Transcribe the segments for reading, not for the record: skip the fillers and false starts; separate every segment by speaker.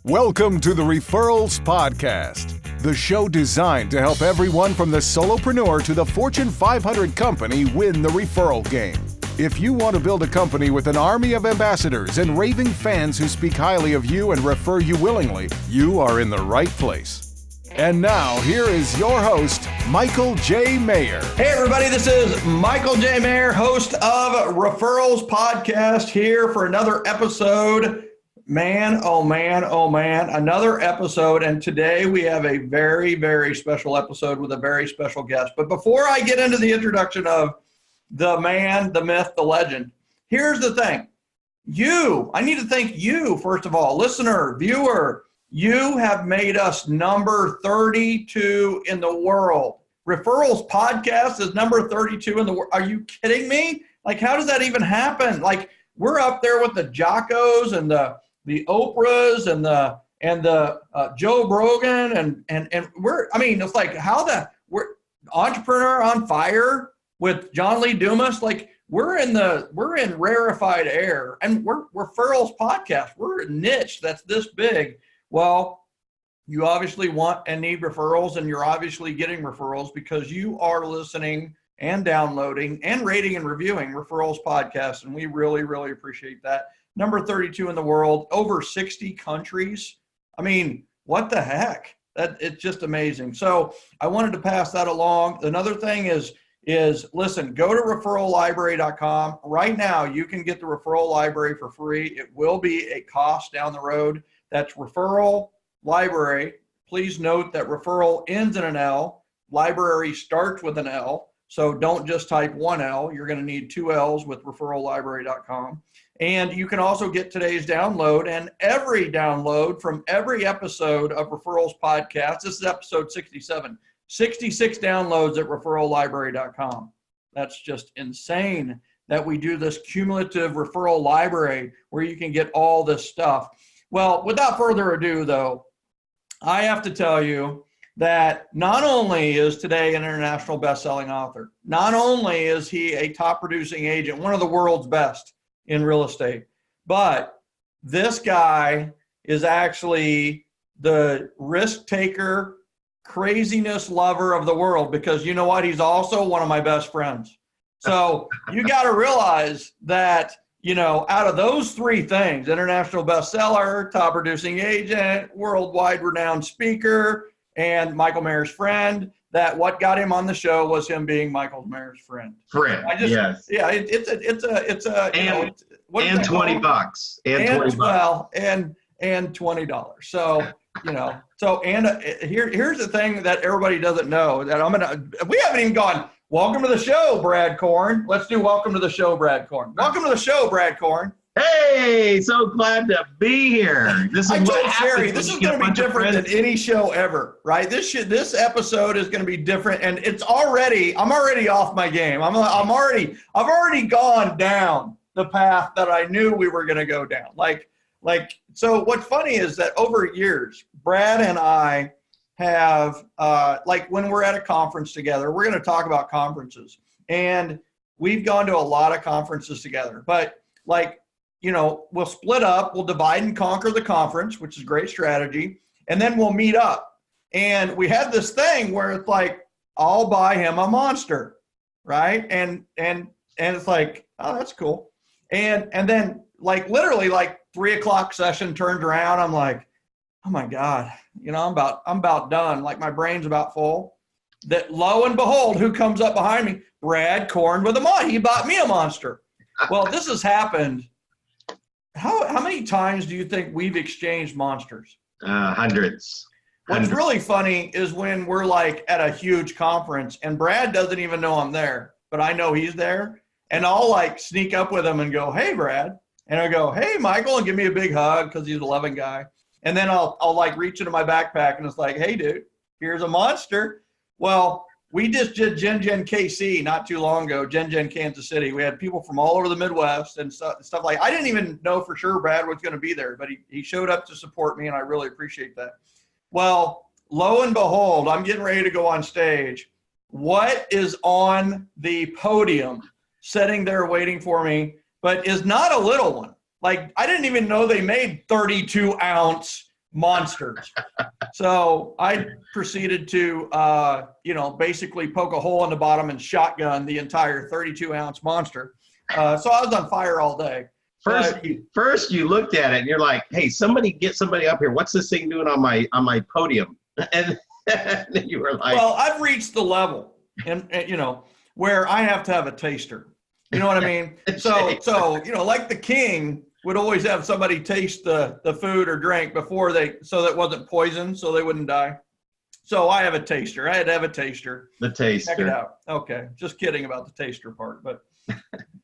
Speaker 1: Welcome to the Referrals Podcast, the show designed to help everyone from the solopreneur to the Fortune 500 company win the referral game. If you want to build a company with an army of ambassadors and raving fans who speak highly of you and refer you willingly, you are in the right place. And now, here is your host, Michael J. Maher.
Speaker 2: Hey, everybody, this is Michael J. Maher, host of Referrals Podcast, here for another episode. Man, oh man, oh man, another episode. And today we have a very, very special episode with a very special guest. But before I get into the introduction of the man, the myth, the legend, here's the thing. I need to thank you, first of all, listener, viewer. You have made us number 32 in the world. Referrals Podcast is number 32 in the world. Are you kidding me? Like, how does that even happen? Like, we're up there with the Jockos and the Oprahs and the Joe Rogan and it's like we're Entrepreneur on Fire with John Lee Dumas. Like, we're in rarefied air, and we're Referrals Podcast. We're a niche that's this big. Well, you obviously want and need referrals, and you're obviously getting referrals because you are listening and downloading and rating and reviewing Referrals Podcast, and we really, really appreciate that. Number 32 in the world, over 60 countries. I mean, what the heck? It's just amazing. So I wanted to pass that along. Another thing is listen, go to referrallibrary.com. Right now, you can get the referral library for free. It will be a cost down the road. That's Referral Library. Please note that referral ends in an L. Library starts with an L. So don't just type one L. You're going to need two L's with referrallibrary.com. And you can also get today's download and every download from every episode of Referrals Podcast. This is episode 67. 66 downloads at referrallibrary.com. That's just insane that we do this cumulative referral library where you can get all this stuff. Well, without further ado, though, I have to tell you that not only is today an international best-selling author, not only is he a top-producing agent, one of the world's best in real estate, but this guy is actually the risk-taker, craziness lover of the world, because you know what? He's also one of my best friends. So you got to realize that, you know, out of those three things, international bestseller, top producing agent, worldwide renowned speaker, and Michael Maher's friend, that what got him on the show was him being Michael Maher's friend.
Speaker 3: Yes.
Speaker 2: Yeah, it's
Speaker 3: and $20.
Speaker 2: And $20. So, you know, here's the thing that everybody doesn't know that we haven't even gone, welcome to the show, Brad Korn. Let's do welcome to the show, Brad Korn. Welcome to the show, Brad Korn.
Speaker 3: Hey, so glad to be here.
Speaker 2: I told Sherry, this is going to be different than any show ever, right? This episode is going to be different, and I'm already off my game. I've already gone down the path that I knew we were going to go down. So what's funny is that over years, Brad and I have, when we're at a conference together, we're going to talk about conferences, and we've gone to a lot of conferences together, but we'll split up, we'll divide and conquer the conference, which is a great strategy. And then we'll meet up. And we had this thing where it's like, I'll buy him a Monster. Right. And it's like, oh, that's cool. And then literally 3:00 session turns around. I'm like, oh my God, I'm about done. Like, my brain's about full. That lo and behold, who comes up behind me? Brad Korn with a Monster. He bought me a Monster. Well, this has happened. How many times do you think we've exchanged Monsters?
Speaker 3: Hundreds.
Speaker 2: What's really funny is when we're at a huge conference and Brad doesn't even know I'm there, but I know he's there, and I'll sneak up with him and go, hey, Brad. And I go, hey, Michael, and give me a big hug because he's a loving guy. And then I'll reach into my backpack and it's like, hey, dude, here's a Monster. Well, we just did Gen KC not too long ago, Gen Kansas City. We had people from all over the Midwest and stuff like. I didn't even know for sure Brad was going to be there, but he showed up to support me, and I really appreciate that. Well, lo and behold, I'm getting ready to go on stage. What is on the podium sitting there waiting for me, but is not a little one. I didn't even know they made 32-ounce monsters. So I proceeded to, basically poke a hole in the bottom and shotgun the entire 32-ounce monster. So I was on fire all day.
Speaker 3: First you looked at it and you're like, hey, get somebody up here. What's this thing doing on my podium? And then you were like,
Speaker 2: well, I've reached the level and where I have to have a taster. You know what I mean? So like the king would always have somebody taste the food or drink before so that it wasn't poison, so they wouldn't die. So I have a taster. I had to have a taster.
Speaker 3: The taster.
Speaker 2: Check it out. Okay. Just kidding about the taster part. But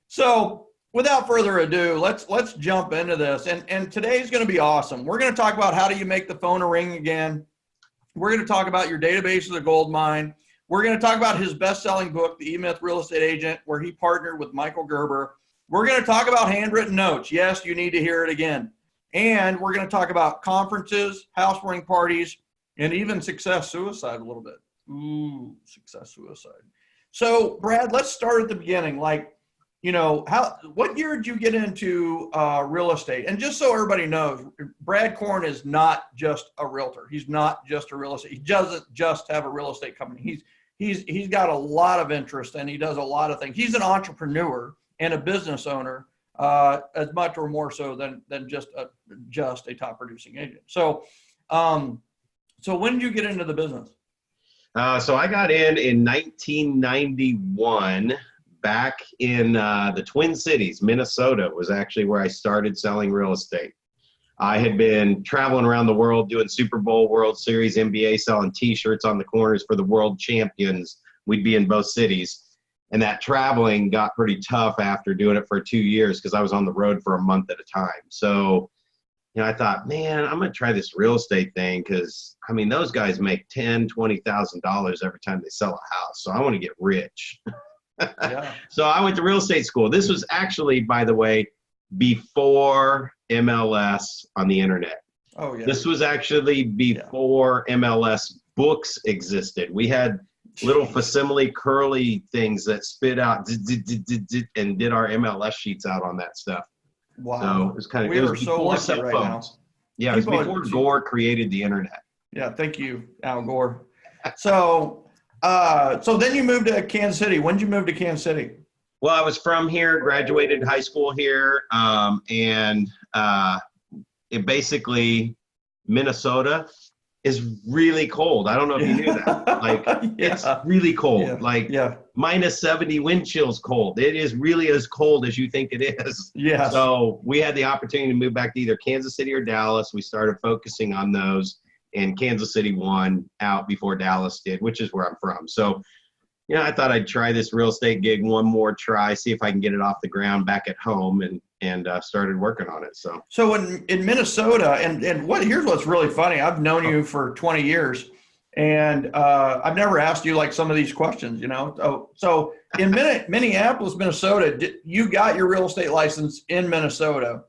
Speaker 2: so without further ado, let's jump into this. And today's going to be awesome. We're going to talk about how do you make the phone a ring again. We're going to talk about your database of the gold mine. We're going to talk about his best-selling book, The E-Myth Real Estate Agent, where he partnered with Michael Gerber. We're going to talk about handwritten notes. Yes, you need to hear it again. And we're going to talk about conferences, housewarming parties, and even success suicide a little bit. Ooh, success suicide. So, Brad, let's start at the beginning. What year did you get into real estate? And just so everybody knows, Brad Korn is not just a realtor. He's not just a real estate. He doesn't just have a real estate company. He's got a lot of interest and he does a lot of things. He's an entrepreneur and a business owner, as much or more so than just a top producing agent. So when did you get into the business?
Speaker 3: So I got in 1991. Back in the Twin Cities, Minnesota was actually where I started selling real estate. I had been traveling around the world doing Super Bowl, World Series, NBA, selling T-shirts on the corners for the world champions. We'd be in both cities. And that traveling got pretty tough after doing it for 2 years because I was on the road for a month at a time. So, I thought, man, I'm going to try this real estate thing because, those guys make $10,000, $20,000 every time they sell a house. So I want to get rich.
Speaker 2: Yeah.
Speaker 3: So I went to real estate school. This was actually, by the way, before MLS on the internet.
Speaker 2: Oh, yeah.
Speaker 3: This was actually before MLS books existed. We had little facsimile curly things that spit out and did our MLS sheets out on that stuff.
Speaker 2: Wow.
Speaker 3: So it was it was before cell phones. Yeah, it was before Gore created the internet.
Speaker 2: Yeah, thank you, Al Gore. So then you moved to Kansas City. When did you move to Kansas City?
Speaker 3: Well, I was from here, graduated high school here, and it basically, Minnesota is really cold. I don't know if you knew that. It's really cold. Minus 70 wind chills cold. It is really as cold as you think it is.
Speaker 2: Yeah.
Speaker 3: So we had the opportunity to move back to either Kansas City or Dallas. We started focusing on those. And Kansas City won out before Dallas did, which is where I'm from. So, I thought I'd try this real estate gig one more try, see if I can get it off the ground back at home, and started working on it. So
Speaker 2: in Minnesota, and here's what's really funny. I've known you for 20 years, and I've never asked you like some of these questions. So in Minneapolis, Minnesota, you got your real estate license in Minnesota.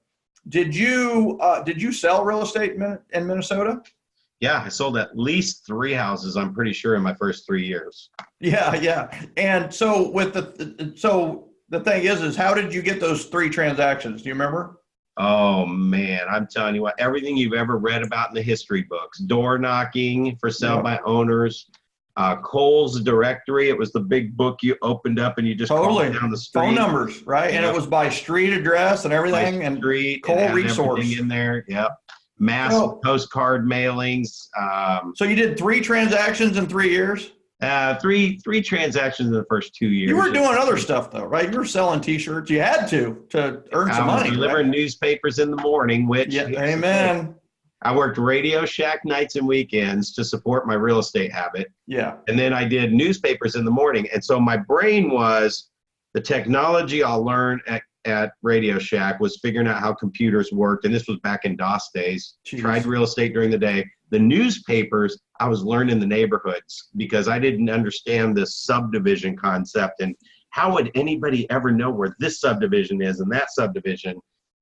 Speaker 2: Did you sell real estate in Minnesota?
Speaker 3: Yeah, I sold at least 3 houses, I'm pretty sure, in my first 3 years.
Speaker 2: Yeah. And so the thing is how did you get those 3 transactions? Do you remember?
Speaker 3: Oh, man, I'm telling you what, everything you've ever read about in the history books, door knocking for sale by owners, Kohl's directory. It was the big book you opened up and you just called down the street.
Speaker 2: Phone numbers, right? And it was by street address and everything. And Kohl resource.
Speaker 3: Everything in there, yep. Massive postcard mailings.
Speaker 2: So you did 3 transactions in 3 years?
Speaker 3: Three transactions in the first 2 years.
Speaker 2: You were doing other stuff though, right? You were selling T-shirts. You had to earn some money.
Speaker 3: Delivering newspapers in the morning, which
Speaker 2: amen.
Speaker 3: I worked Radio Shack nights and weekends to support my real estate habit.
Speaker 2: Yeah.
Speaker 3: And then I did newspapers in the morning. And so my brain was the technology I'll learn at Radio Shack was figuring out how computers worked. And this was back in DOS days.
Speaker 2: Jeez.
Speaker 3: Tried real estate during the day. The newspapers, I was learning the neighborhoods because I didn't understand this subdivision concept. And how would anybody ever know where this subdivision is and that subdivision?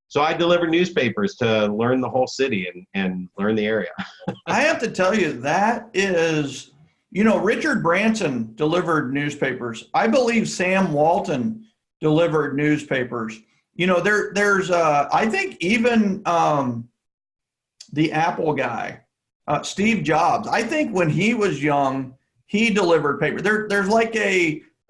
Speaker 3: So I delivered newspapers to learn the whole city and learn the area.
Speaker 2: I have to tell you, that is, Richard Branson delivered newspapers. I believe Sam Walton delivered newspapers. There's I think even the Apple guy, Steve Jobs. I think when he was young, he delivered paper. There's like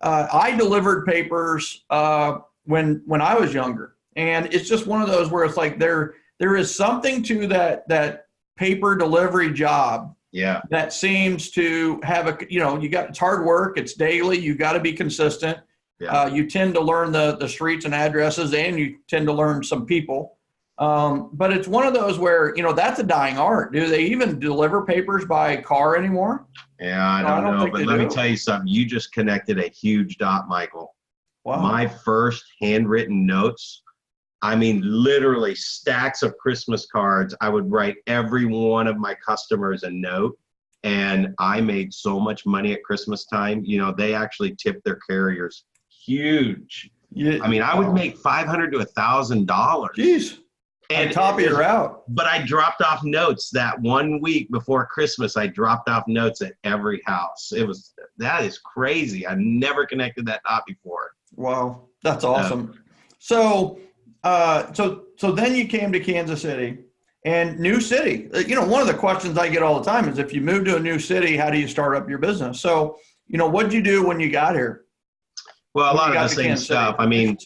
Speaker 2: I delivered papers when I was younger, and it's just one of those where it's like there is something to that paper delivery job.
Speaker 3: Yeah.
Speaker 2: That seems to have it's hard work. It's daily. You got to be consistent. Yeah. You tend to learn the streets and addresses, and you tend to learn some people. But it's one of those where, that's a dying art. Do they even deliver papers by car anymore?
Speaker 3: Yeah, I don't know. But let me tell you something. You just connected a huge dot, Michael. Wow. My first handwritten notes, I mean, literally stacks of Christmas cards. I would write every one of my customers a note, and I made so much money at Christmas time. They actually tipped their carriers huge. Yeah. I mean, I would make $500 to $1,000.
Speaker 2: Jeez. And top of your route.
Speaker 3: But I dropped off notes that one week before Christmas. I dropped off notes at every house. That is crazy. I never connected that dot before.
Speaker 2: Wow, that's awesome. So then you came to Kansas City, and new city. One of the questions I get all the time is, if you move to a new city, how do you start up your business? So, what'd you do when you got here?
Speaker 3: Well, a lot of the same stuff. I mean,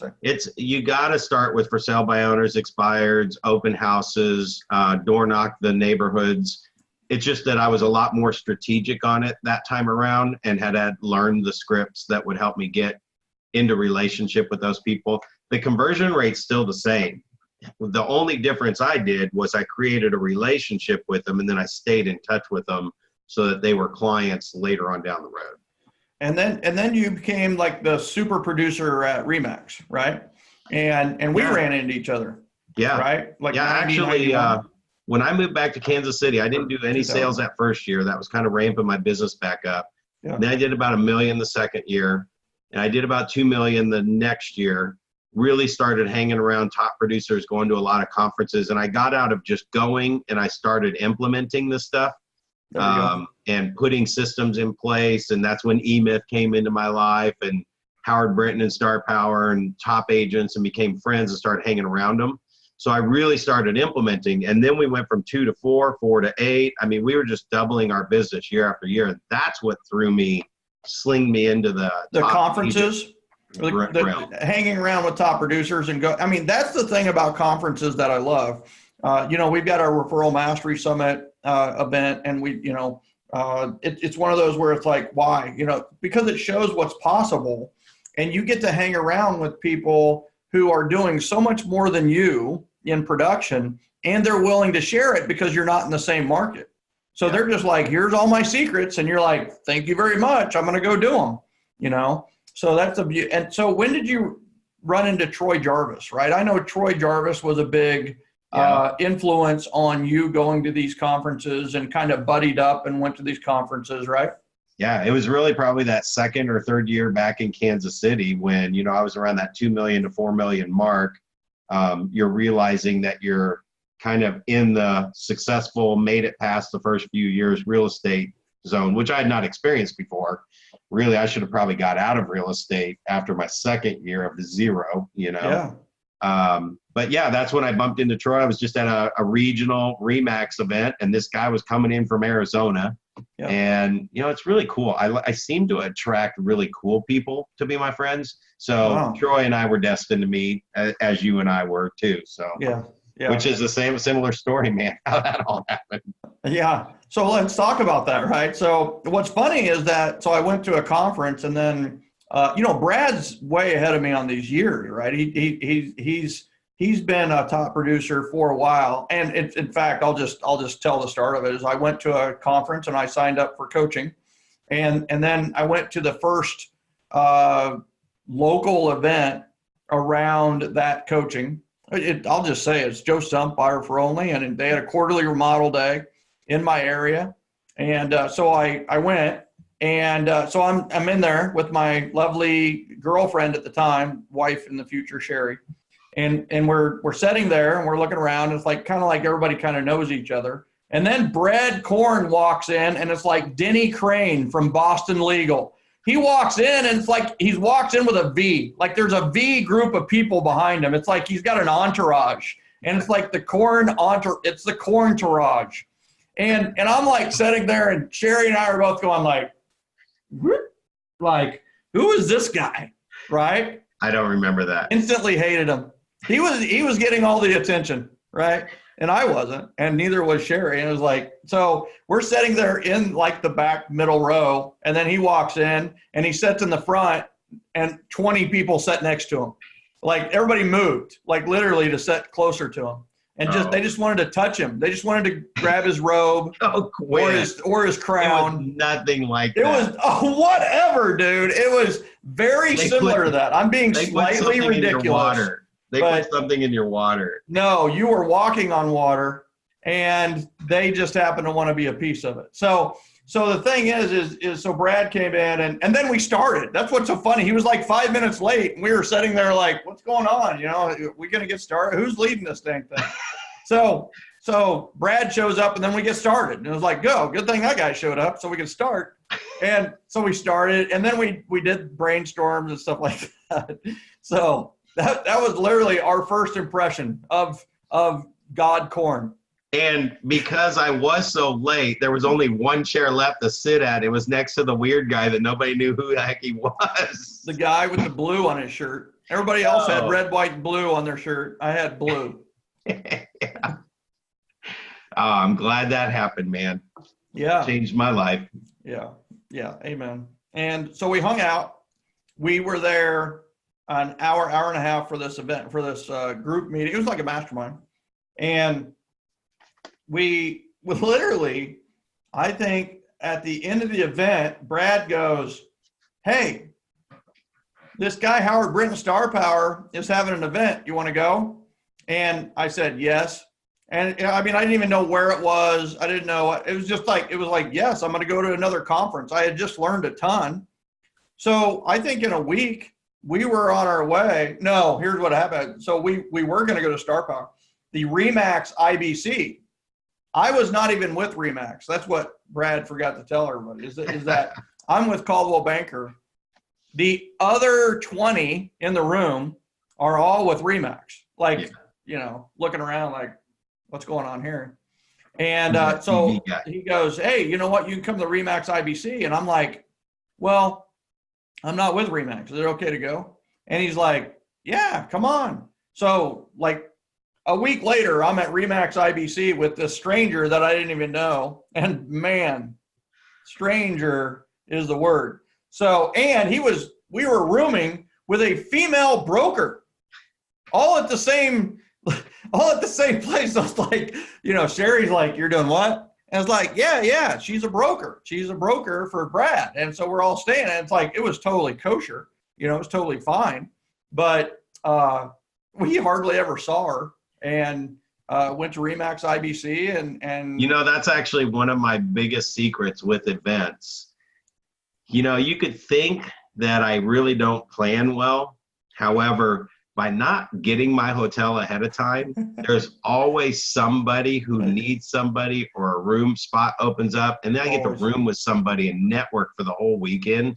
Speaker 3: you got to start with for sale by owners, expireds, open houses, door knock the neighborhoods. It's just that I was a lot more strategic on it that time around, and had learned the scripts that would help me get into relationship with those people. The conversion rate's still the same. The only difference I did was I created a relationship with them, and then I stayed in touch with them so that they were clients later on down the road.
Speaker 2: And then you became like the super producer at Remax, right? And we ran into each other.
Speaker 3: Yeah.
Speaker 2: Right?
Speaker 3: Like actually, when I moved back to Kansas City, I didn't do any sales that first year. That was kind of ramping my business back up. Yeah. Then I did about $1 million the second year, and I did about $2 million the next year. Really started hanging around top producers, going to a lot of conferences, and I got out of just going, and I started implementing this stuff. And putting systems in place. And that's when E-Myth came into my life, and Howard Brinton and Star Power and top agents, and became friends and started hanging around them. So I really started implementing. And then we went from 2 to 4, 4 to 8. I mean, we were just doubling our business year after year. And that's what slinged me into the
Speaker 2: conferences, hanging around with top producers and go. I mean, that's the thing about conferences that I love. We've got our Referral Mastery Summit event, and it's one of those where it's like, why? Because it shows what's possible, and you get to hang around with people who are doing so much more than you in production, and they're willing to share it because you're not in the same market. So they're just like, here's all my secrets, and you're like, thank you very much. I'm going to go do them. So that's a beauty. And so when did you run into Troy Jarvis? Right, I know Troy Jarvis was a big influence on you going to these conferences, and kind of buddied up and went to these conferences, right?
Speaker 3: Yeah, it was really probably that second or third year back in Kansas City when, I was around that 2 million to 4 million mark. You're realizing that you're kind of in the successful, made it past the first few years real estate zone, which I had not experienced before. Really, I should have probably got out of real estate after my second year of the zero,
Speaker 2: Yeah.
Speaker 3: But yeah, that's when I bumped into Troy. I was just at a regional Remax event, and this guy was coming in from Arizona. Yeah. And, it's really cool. I seem to attract really cool people to be my friends. So Troy and I were destined to meet, as you and I were too. So
Speaker 2: yeah.
Speaker 3: Which is the similar story, man, how that all happened.
Speaker 2: Yeah. So let's talk about that, right? So what's funny is that, I went to a conference, and then, Brad's way ahead of me on these years, right? He's been a top producer for a while. And in fact, I'll just tell the start of it is I went to a conference and I signed up for coaching. And then I went to the first local event around that coaching. I'll just say it's Joe Stump, buyer for only. And they had a quarterly remodel day in my area. And so I went. And so I'm in there with my lovely girlfriend at the time, wife in the future, Sherry. And we're sitting there, and we're looking around. It's like kind of like everybody kind of knows each other. And then Brad Korn walks in, and it's like Denny Crane from Boston Legal. He walks in, and it's like he walks in with a V. Like there's a V group of people behind him. It's like he's got an entourage. and it's like the Korn it's the Korn entourage. And I'm like sitting there, and Sherry and I are both going like, whoop, like, who is this guy? Right?
Speaker 3: I don't remember that.
Speaker 2: Instantly hated him. He was getting all the attention, right? And I wasn't, and neither was Sherry. And it was like, so we're sitting there in like the back middle row, and then he walks in and he sits in the front, and 20 people sat next to him. Like everybody moved, like literally to sit closer to him. And they just wanted to touch him. They just wanted to grab his robe or his crown.
Speaker 3: It was nothing like that.
Speaker 2: It was whatever, dude. It was very similar to that. I'm being slightly ridiculous.
Speaker 3: They put something in your water.
Speaker 2: No, you were walking on water, and they just happened to want to be a piece of it. So the thing is so Brad came in, and then we started. That's what's so funny. He was like 5 minutes late, and we were sitting there like, what's going on? You know, we going to get started? Who's leading this dang thing? So Brad shows up, and then we get started. And it was like, good thing that guy showed up so we could start. And so we started, and then we did brainstorms and stuff like that. So that was literally our first impression of God Korn.
Speaker 3: And because I was so late, there was only one chair left to sit at. It was next to the weird guy that nobody knew who the heck he was.
Speaker 2: The guy with the blue on his shirt. Everybody else had red, white, and blue on their shirt. I had blue.
Speaker 3: Yeah. I'm glad that happened, man.
Speaker 2: Yeah.
Speaker 3: Changed my life.
Speaker 2: Yeah. Yeah. Amen. And so we hung out. We were there an hour and a half for this event, for this group meeting. It was like a mastermind. And we literally, I think at the end of the event, Brad goes, hey, this guy, Howard Brinton Star Power, is having an event. You want to go? And I said, yes. And I mean, I didn't even know where it was. I didn't know. It was just like, yes, I'm going to go to another conference. I had just learned a ton. So I think in a week we were on our way. No, here's what happened. So we were going to go to Star Power, the Remax IBC. I was not even with Remax. That's what Brad forgot to tell everybody is that I'm with Coldwell Banker. The other 20 in the room are all with Remax. Like, you know, looking around like, what's going on here? And so he goes, hey, you know what? You can come to the Remax IBC. And I'm like, well, I'm not with Remax. Is it okay to go? And he's like, yeah, come on. So like a week later, I'm at Remax IBC with this stranger that I didn't even know. And man, stranger is the word. So, and we were rooming with a female broker all at the same place. I was like, you know, Sherry's like, you're doing what? And I was like, yeah, she's a broker. She's a broker for Brad. And so we're all staying. And it's like, it was totally kosher. You know, it was totally fine. But we hardly ever saw her, and went to Remax IBC. And
Speaker 3: you know, that's actually one of my biggest secrets with events. You know, you could think that I really don't plan well. However, by not getting my hotel ahead of time, there's always somebody who needs somebody, or a room spot opens up, and then I get to room with somebody and network for the whole weekend.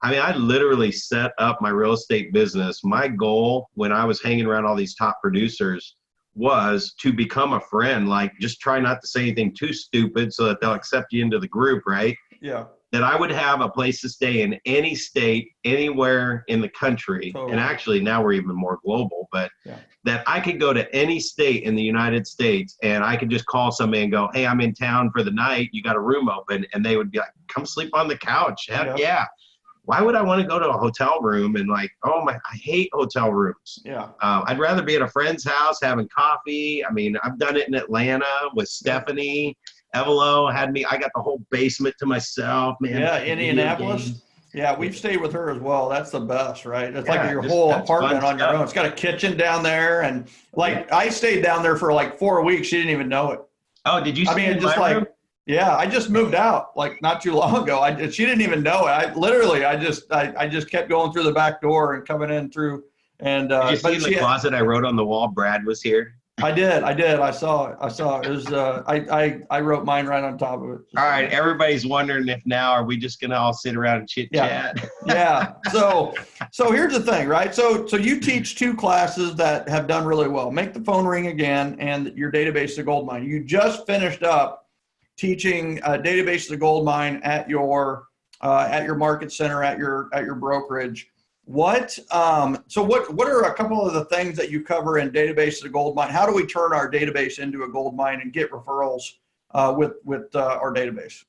Speaker 3: I mean, I literally set up my real estate business. My goal when I was hanging around all these top producers was to become a friend. Like, just try not to say anything too stupid so that they'll accept you into the group, right?
Speaker 2: Yeah.
Speaker 3: That I would have a place to stay in any state, anywhere in the country. Totally. And actually now we're even more global, but that I could go to any state in the United States and I could just call somebody and go, hey, I'm in town for the night. You got a room open? And they would be like, come sleep on the couch. Heck yeah. Why would I want to go to a hotel room and like, I hate hotel rooms. Yeah. I'd rather be at a friend's house having coffee. I mean, I've done it in Atlanta with Stephanie. Evelo had me. I got the whole basement to myself, man.
Speaker 2: Yeah, Indianapolis. Yeah, we've stayed with her as well. That's the best, right? It's like your whole apartment on your own. It's got a kitchen down there, and like I stayed down there for like 4 weeks. She didn't even know it.
Speaker 3: Oh, did you?
Speaker 2: I mean, just like room? Yeah, I just moved out like not too long ago. She didn't even know it. I just kept going through the back door and coming in through. And
Speaker 3: did you see the closet I wrote on the wall? Brad was here.
Speaker 2: I did. I saw it. It was, I wrote mine right on top of it.
Speaker 3: All right. Everybody's wondering if now, are we just going to all sit around and chit chat?
Speaker 2: Yeah. So here's the thing, right? So you teach two classes that have done really well. Make the Phone Ring Again and your Database to Goldmine. You just finished up teaching Database to Goldmine at your market center, at your brokerage. What are a couple of the things that you cover in Database to Goldmine? How do we turn our database into a gold mine and get referrals with our database?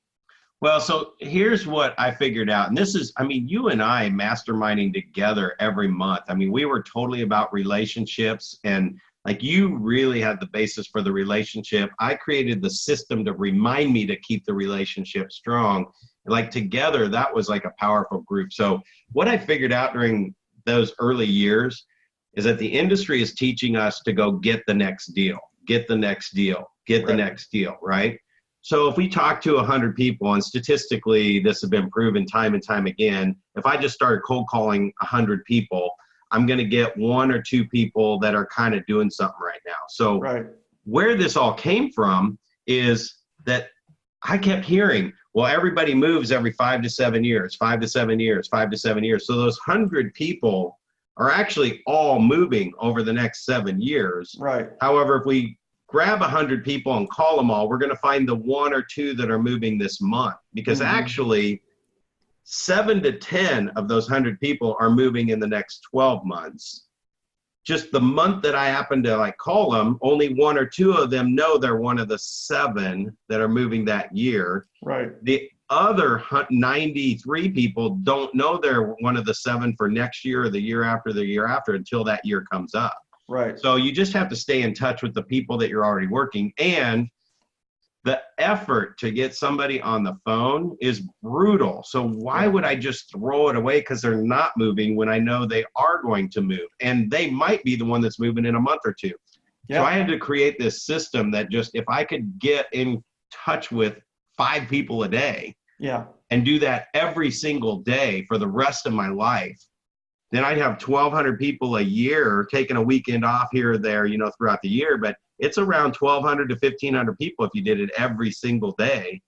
Speaker 3: Well, so here's what I figured out. And this is, I mean, you and I masterminding together every month. I mean, we were totally about relationships, and like, you really had the basis for the relationship. I created the system to remind me to keep the relationship strong. Like, together, that was like a powerful group. So what I figured out during those early years is that the industry is teaching us to go get the next deal, get the next deal, get the next deal, right? So if we talk to 100 people, and statistically this has been proven time and time again, if I just started cold calling 100 people, I'm going to get one or two people that are kind of doing something right now. So where this all came from is that I kept hearing, well, everybody moves every 5 to 7 years, 5 to 7 years, 5 to 7 years. So those 100 people are actually all moving over the next 7 years.
Speaker 2: Right.
Speaker 3: However, if we grab 100 people and call them all, we're going to find the one or two that are moving this month, because actually 7 to 10 of those 100 people are moving in the next 12 months. Just the month that I happen to like call them, only one or two of them know they're one of the 7 that are moving that year.
Speaker 2: Right.
Speaker 3: The other 93 people don't know they're one of the 7 for next year or the year after until that year comes up.
Speaker 2: Right.
Speaker 3: So you just have to stay in touch with the people that you're already working. And the effort to get somebody on the phone is brutal. So why would I just throw it away because they're not moving when I know they are going to move? And they might be the one that's moving in a month or two. So I had to create this system that just, if I could get in touch with 5 people a day and do that every single day for the rest of my life, then I'd have 1,200 people a year, taking a weekend off here or there, you know, throughout the year. But it's around 1,200 to 1,500 people if you did it every single day.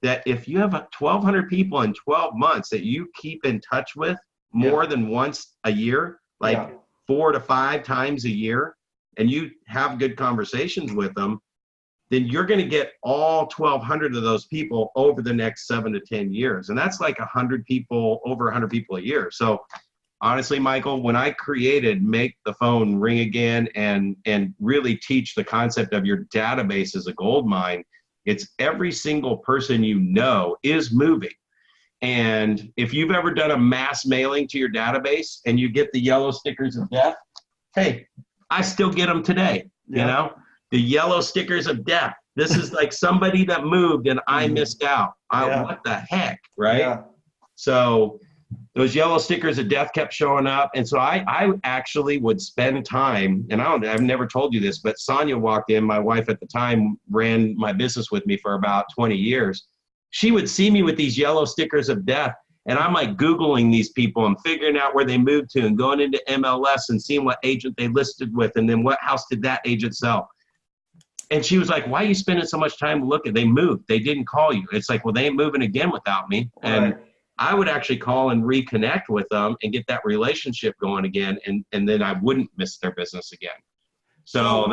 Speaker 3: That if you have 1,200 people in 12 months that you keep in touch with more than once a year, like 4 to 5 times a year, and you have good conversations with them, then you're going to get all 1,200 of those people over the next 7 to 10 years. And that's like 100 people, over 100 people a year. So honestly, Michael, when I created Make the Phone Ring Again and really teach the concept of your database as a gold mine, it's every single person you know is moving. And if you've ever done a mass mailing to your database and you get the yellow stickers of death, hey, I still get them today, you know? The yellow stickers of death. This is like somebody that moved and I missed out. What the heck, right?
Speaker 2: Yeah.
Speaker 3: So those yellow stickers of death kept showing up. And so I actually would spend time, and I've never told you this, but Sonia walked in, my wife at the time ran my business with me for about 20 years. She would see me with these yellow stickers of death, and I'm like Googling these people and figuring out where they moved to and going into MLS and seeing what agent they listed with and then what house did that agent sell. And she was like, why are you spending so much time looking? They moved. They didn't call you. It's like, well, they ain't moving again without me. And I would actually call and reconnect with them and get that relationship going again. And then I wouldn't miss their business again. So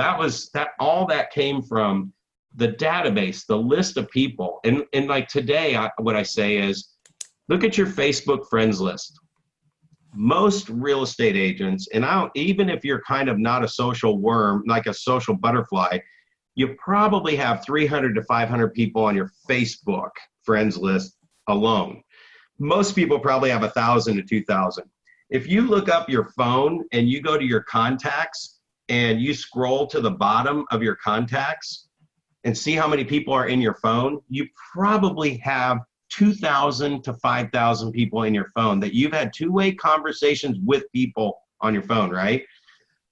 Speaker 3: all that came from the database, the list of people. And like today, what I say is, look at your Facebook friends list. Most real estate agents, and even if you're kind of not a social worm, like a social butterfly, you probably have 300 to 500 people on your Facebook friends list alone. Most people probably have 1,000 to 2,000. If you look up your phone and you go to your contacts and you scroll to the bottom of your contacts and see how many people are in your phone, you probably have 2,000 to 5,000 people in your phone that you've had two-way conversations with people on your phone, right?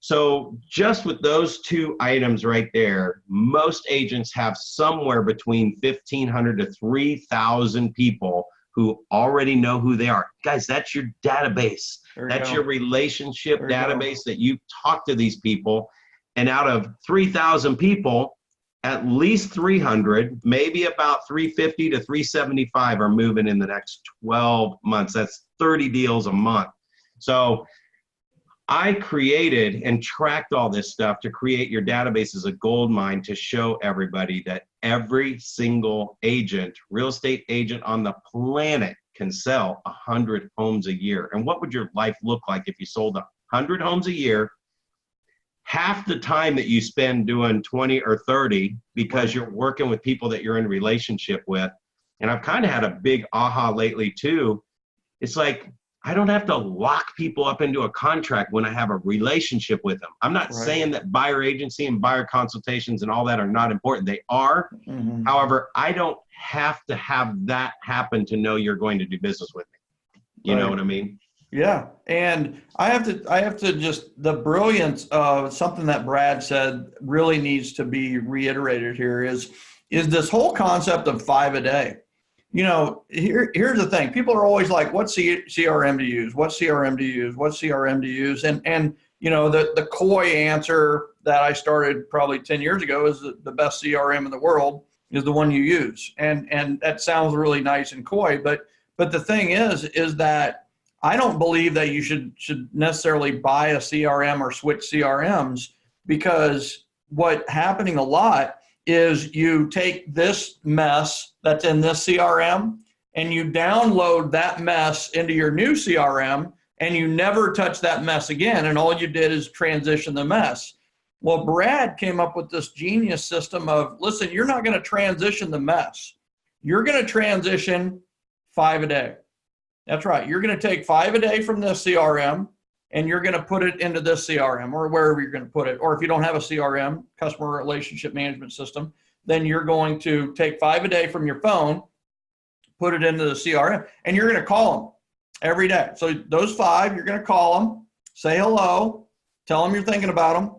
Speaker 3: So just with those 2 items right there, most agents have somewhere between 1,500 to 3,000 people who already know who they are. Guys, that's your database. That's your relationship database that you talk to these people. And out of 3,000 people, at least 300, maybe about 350 to 375 are moving in the next 12 months. That's 30 deals a month. So I created and tracked all this stuff to create your database as a gold mine to show everybody that every single agent, real estate agent on the planet can sell 100 homes a year. And what would your life look like if you sold 100 homes a year? Half the time that you spend doing 20 or 30 because you're working with people that you're in a relationship with. And I've kind of had a big aha lately too. It's like, I don't have to lock people up into a contract when I have a relationship with them. I'm not saying that buyer agency and buyer consultations and all that are not important. They are. Mm-hmm. However, I don't have to have that happen to know you're going to do business with me. You know what I mean?
Speaker 2: Yeah. And I have to just, the brilliance of something that Brad said really needs to be reiterated here is this whole concept of 5 a day. You know, here's the thing. People are always like, what CRM to use? What CRM to use? What CRM to use? And you know, the coy answer that I started probably 10 years ago is the best CRM in the world is the one you use. And that sounds really nice and coy, but the thing is that I don't believe that you should necessarily buy a CRM or switch CRMs, because what's happening a lot is you take this mess that's in this CRM and you download that mess into your new CRM and you never touch that mess again. And all you did is transition the mess. Well, Brad came up with this genius system of, listen, you're not going to transition the mess. You're going to transition 5 a day. That's right. You're going to take 5 a day from this CRM and you're going to put it into this CRM or wherever you're going to put it. Or if you don't have a CRM, customer relationship management system, then you're going to take 5 a day from your phone, put it into the CRM, and you're going to call them every day. So those 5, you're going to call them, say hello, tell them you're thinking about them.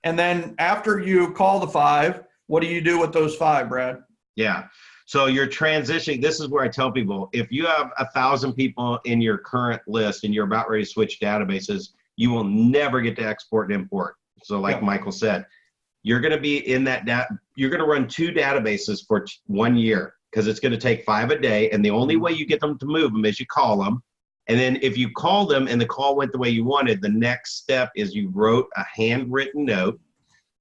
Speaker 2: And then after you call the 5, what do you do with those 5, Brad?
Speaker 3: Yeah. So you're transitioning. This is where I tell people, if you have 1,000 people in your current list and you're about ready to switch databases, you will never get to export and import. So like Michael said, you're going to be in that you're going to run 2 databases for 1 year because it's going to take 5 a day. And the only way you get them to move them is you call them. And then if you call them and the call went the way you wanted, the next step is you wrote a handwritten note.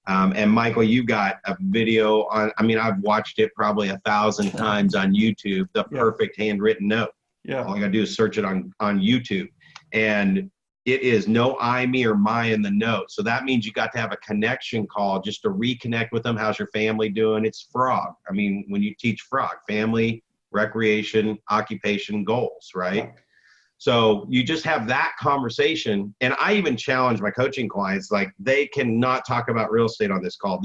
Speaker 3: And Michael, you got a video on, I mean, I've watched it probably 1,000 times on YouTube, the perfect handwritten note. Yeah. All I gotta do is search it on YouTube. And it is no I, me, or my in the note. So that means you got to have a connection call just to reconnect with them. How's your family doing? It's frog. I mean, when you teach frog, family, recreation, occupation, goals, right? Yeah. So you just have that conversation. And I even challenge my coaching clients, like they cannot talk about real estate on this call.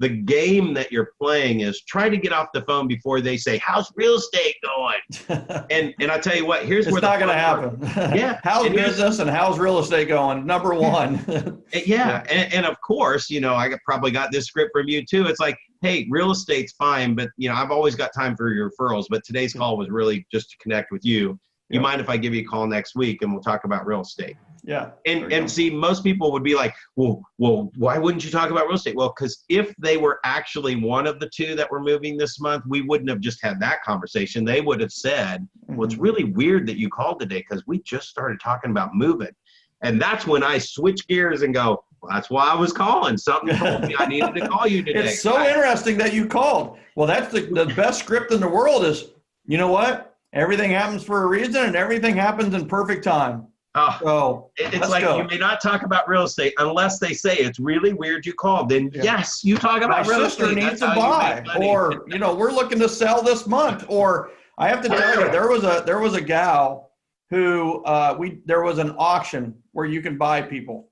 Speaker 3: The game that you're playing is try to get off the phone before they say, how's real estate going? and I tell you what, here's where
Speaker 2: it's not going to happen. Yeah. How's business and how's real estate going? Number one.
Speaker 3: Yeah. And of course, you know, I probably got this script from you too. It's like, hey, real estate's fine, but you know, I've always got time for your referrals, but today's call was really just to connect with you. You mind if I give you a call next week and we'll talk about real estate? Yeah. And see, most people would be like, well, why wouldn't you talk about real estate? Well, because if they were actually one of the 2 that were moving this month, we wouldn't have just had that conversation. They would have said, well, it's really weird that you called today because we just started talking about moving. And that's when I switch gears and go, well, that's why I was calling. Something told me I needed to call you today.
Speaker 2: It's so interesting that you called. Well, that's the best script in the world is, you know what? Everything happens for a reason and everything happens in perfect time. So
Speaker 3: it's like you may not talk about real estate unless they say it's really weird you called. Then yes, you talk about real estate.
Speaker 2: My sister needs to buy, or you know, we're looking to sell this month. Or I have to tell you, there was a gal who there was an auction where you can buy people,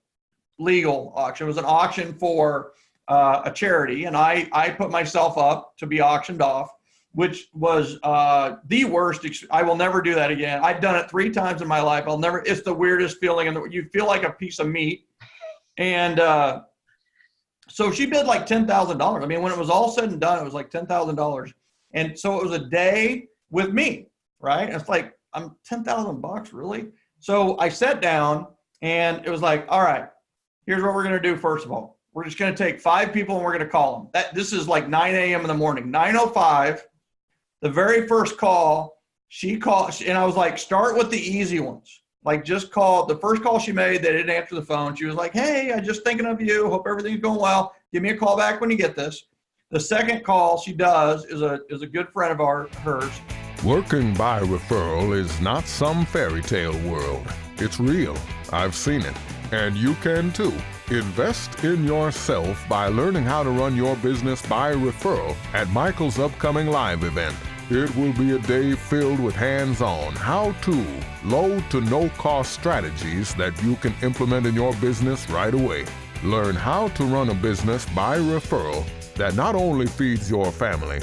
Speaker 2: legal auction. It was an auction for a charity, and I put myself up to be auctioned off, which was the worst. I will never do that again. I've done it 3 times in my life. It's the weirdest feeling. And you feel like a piece of meat. And so she bid like $10,000. I mean, when it was all said and done, it was like $10,000. And so it was a day with me, right? It's like, I'm $10,000, really? So I sat down and it was like, all right, here's what we're going to do. First of all, We're just going to take 5 people and we're going to call them. This is like 9 a.m. in the morning. 9:05, the very first call, she called, and I was like, start with the easy ones. Like, just call. The first call she made, they didn't answer the phone. She was like, hey, I'm just thinking of you. Hope everything's going well. Give me a call back when you get this. The second call she does is a good friend of hers.
Speaker 1: Working by referral is not some fairy tale world. It's real. I've seen it. And you can too. Invest in yourself by learning how to run your business by referral at Michael's upcoming live event. It will be a day filled with hands-on, how-to, low to no-cost strategies that you can implement in your business right away. Learn how to run a business by referral that not only feeds your family,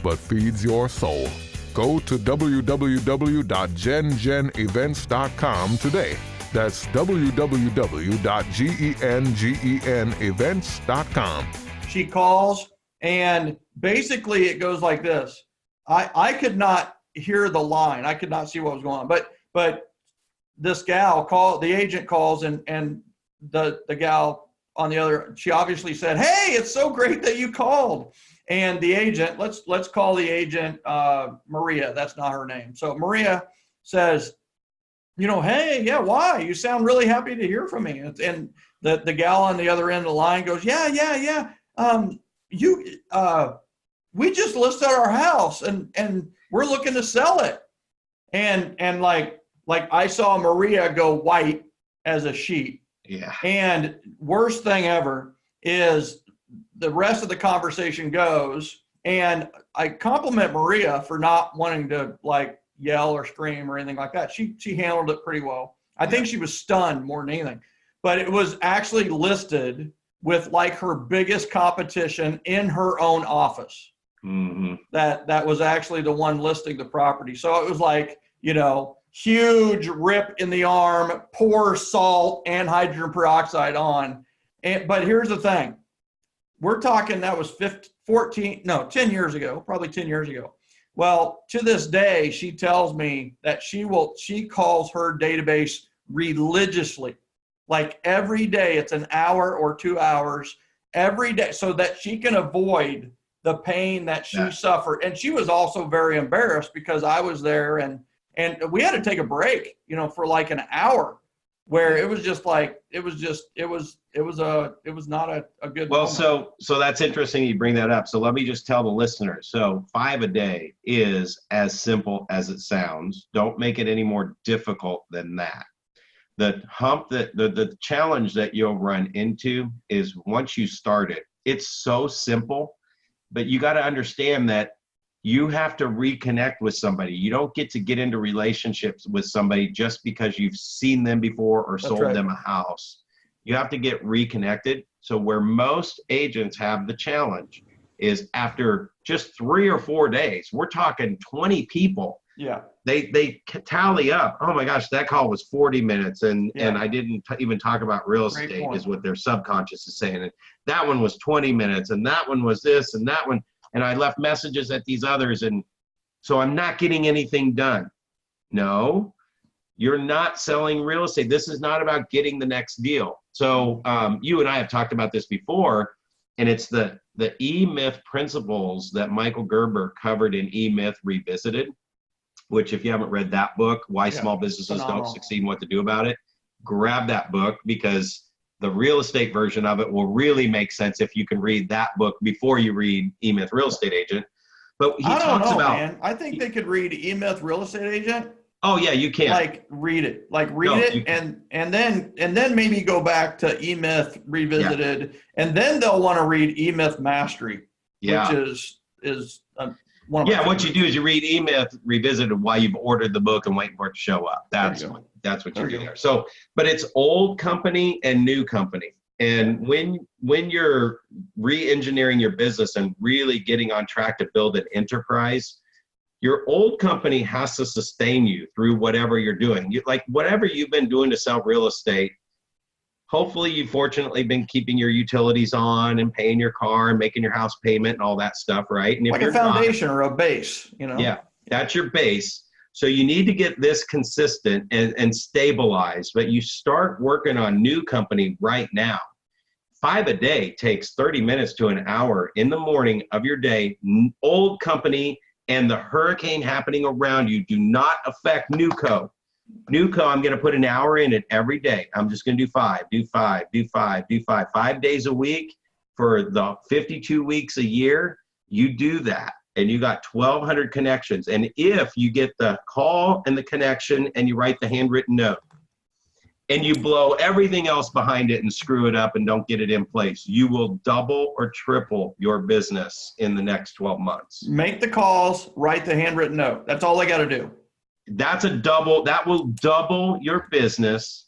Speaker 1: but feeds your soul. Go to www.gengenevents.com today. That's www.gengenevents.com.
Speaker 2: She calls, and basically it goes like this. I could not hear the line. I could not see what was going on. But this gal the agent calls, and the gal on the other, she obviously said, hey, it's so great that you called. And the agent, let's call the agent Maria. That's not her name. So Maria says, hey, yeah, why? You sound really happy to hear from me. And the gal on the other end of the line goes, yeah. We just listed our house and we're looking to sell it. And like I saw Maria go white as a sheet.
Speaker 3: Yeah.
Speaker 2: And worst thing ever is the rest of the conversation goes, and I compliment Maria for not wanting to like yell or scream or anything like that. She handled it pretty well. I think she was stunned more than anything, but it was actually listed with like her biggest competition in her own office.
Speaker 3: Mm-hmm.
Speaker 2: That was actually the one listing the property. So it was like, huge rip in the arm, pour salt and hydrogen peroxide on. But here's the thing. We're talking that was 10 years ago, probably 10 years ago. Well, to this day, she tells me that she calls her database religiously. Like every day, it's an hour or 2 hours every day so that she can avoid the pain that she suffered. And she was also very embarrassed because I was there and we had to take a break, for like an hour where it was just like, it was not a good
Speaker 3: Well,
Speaker 2: moment.
Speaker 3: so that's interesting you bring that up. So let me just tell the listeners. So 5 a day is as simple as it sounds. Don't make it any more difficult than that. The challenge that you'll run into is once you start it, it's so simple. But you got to understand that you have to reconnect with somebody. You don't get to get into relationships with somebody just because you've seen them before or sold them a house. You have to get reconnected. So where most agents have the challenge is after just 3 or 4 days, we're talking 20 people.
Speaker 2: Yeah.
Speaker 3: They tally up. Oh my gosh, that call was 40 minutes. And I didn't even talk about real estate is what their subconscious is saying. And that one was 20 minutes and that one was this and that one. And I left messages at these others. And so I'm not getting anything done. No, you're not selling real estate. This is not about getting the next deal. So you and I have talked about this before, and it's the E-Myth principles that Michael Gerber covered in E-Myth Revisited, which if you haven't read that book, Why Small Businesses Don't Succeed and What to Do About It, grab that book because the real estate version of it will really make sense if you can read that book before you read E-Myth Real Estate Agent. But he talks about, man.
Speaker 2: I think they could read E-Myth Real Estate Agent.
Speaker 3: Oh yeah, you can.
Speaker 2: Read it and then maybe go back to E-Myth Revisited, and then they'll want to read E-Myth Mastery, which is one of my favorites.
Speaker 3: What you do is you read E-Myth Revisited while you've ordered the book and waiting for it to show up. That's what you do there. So, but it's old company and new company. And when you're re-engineering your business and really getting on track to build an enterprise, your old company has to sustain you through whatever you're doing. Whatever you've been doing to sell real estate, hopefully you've fortunately been keeping your utilities on and paying your car and making your house payment and all that stuff, right? And if
Speaker 2: like a foundation or a base,
Speaker 3: Yeah, that's your base. So you need to get this consistent and stabilized, but you start working on new company right now. 5 a day takes 30 minutes to an hour in the morning of your day. Old company and the hurricane happening around you do not affect Newco. Newco, I'm going to put an hour in it every day. I'm just going to do 5, do 5, do 5, do 5. 5 days a week for the 52 weeks a year. You do that, and you got 1,200 connections. And if you get the call and the connection and you write the handwritten note, and you blow everything else behind it and screw it up and don't get it in place, you will double or triple your business in the next 12 months.
Speaker 2: Make the calls, write the handwritten note. That's all they got to do.
Speaker 3: That will double your business.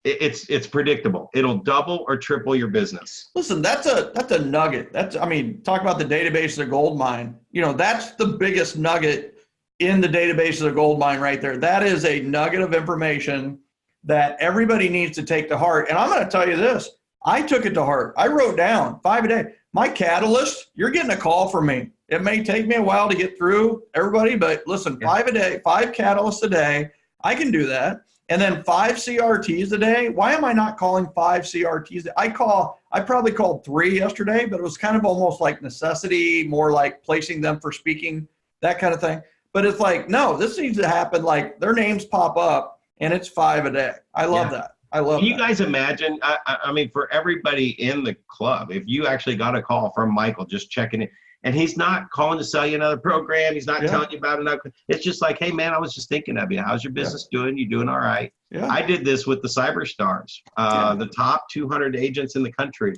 Speaker 3: It's predictable. It'll double or triple your business.
Speaker 2: Listen, that's a nugget. Talk about the database of the goldmine. That's the biggest nugget in the database of the goldmine right there. That is a nugget of information that everybody needs to take to heart. And I'm going to tell you this. I took it to heart. I wrote down 5 a day. My catalyst, you're getting a call from me. It may take me a while to get through everybody, but listen, 5 a day, 5 catalysts a day. I can do that. And then 5 CRTs a day. Why am I not calling 5 CRTs? I probably called 3 yesterday, but it was kind of almost like necessity, more like placing them for speaking, that kind of thing. But it's like, no, this needs to happen. Like their names pop up and it's 5 a day. I love that. Can you
Speaker 3: guys imagine? For everybody in the club, if you actually got a call from Michael just checking in, and he's not calling to sell you another program. He's not telling you about another. It's just like, hey, man, I was just thinking of you. How's your business doing? You doing all right? Yeah. I did this with the Cyber Stars, the top 200 agents in the country.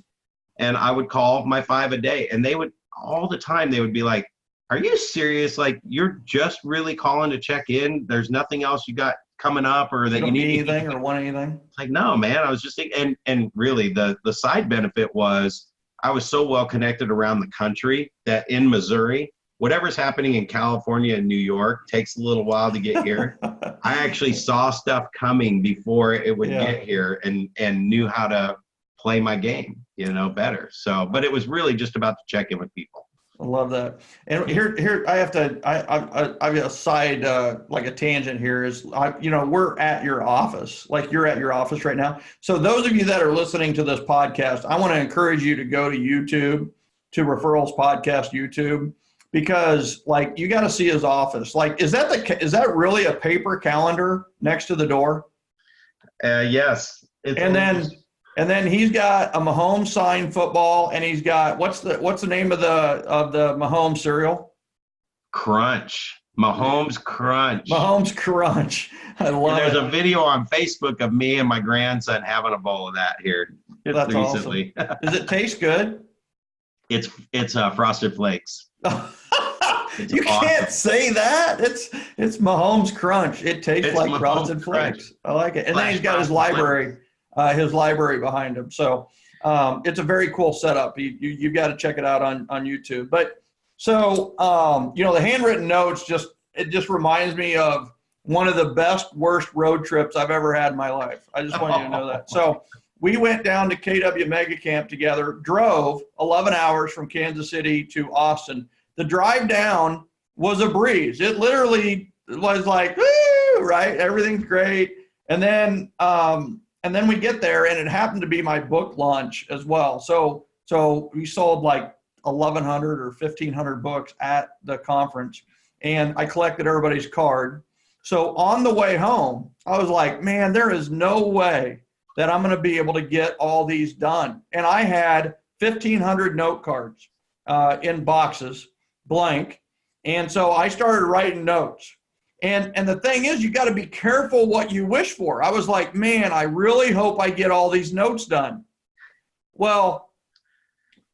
Speaker 3: And I would call my 5 a day. And they would, all the time, they would be like, are you serious? Like, you're just really calling to check in? There's nothing else you got coming up or that you need
Speaker 2: anything or want anything?
Speaker 3: It's like, no, man, I was just thinking. And really, the side benefit was, I was so well connected around the country that in Missouri, whatever's happening in California and New York takes a little while to get here. I actually saw stuff coming before it would get here and knew how to play my game, better. So, but it was really just about to check in with people.
Speaker 2: I love that. And here I have a side, like a tangent here is, we're at your office, like you're at your office right now. So those of you that are listening to this podcast, I want to encourage you to go to YouTube, to Referrals Podcast YouTube, because like you got to see his office. Like, is that really a paper calendar next to the door?
Speaker 3: Yes.
Speaker 2: And then he's got a Mahomes signed football, and he's got what's the name of the Mahomes cereal?
Speaker 3: Crunch. Mahomes Crunch.
Speaker 2: Mahomes Crunch. I love
Speaker 3: There's a video on Facebook of me and my grandson having a bowl of that here
Speaker 2: That's recently. Awesome. Does it taste good?
Speaker 3: It's Frosted Flakes.
Speaker 2: You can't say that. It's Mahomes Crunch. It tastes like Frosted Flakes. I like it. And then he's got his library. His library behind him. So it's a very cool setup. You've got to check it out on YouTube. But so, the handwritten notes, it just reminds me of one of the best, worst road trips I've ever had in my life. I just want you to know that. So we went down to KW Mega Camp together, drove 11 hours from Kansas City to Austin. The drive down was a breeze. It literally was like, woo, right? Everything's great. And then we get there, and it happened to be my book launch as well. So we sold like 1,100 or 1,500 books at the conference, and I collected everybody's card. So on the way home, I was like, man, there is no way that I'm going to be able to get all these done. And I had 1,500 note cards in boxes, blank. And so I started writing notes. And the thing is, you got to be careful what you wish for. I was like, man, I really hope I get all these notes done. Well,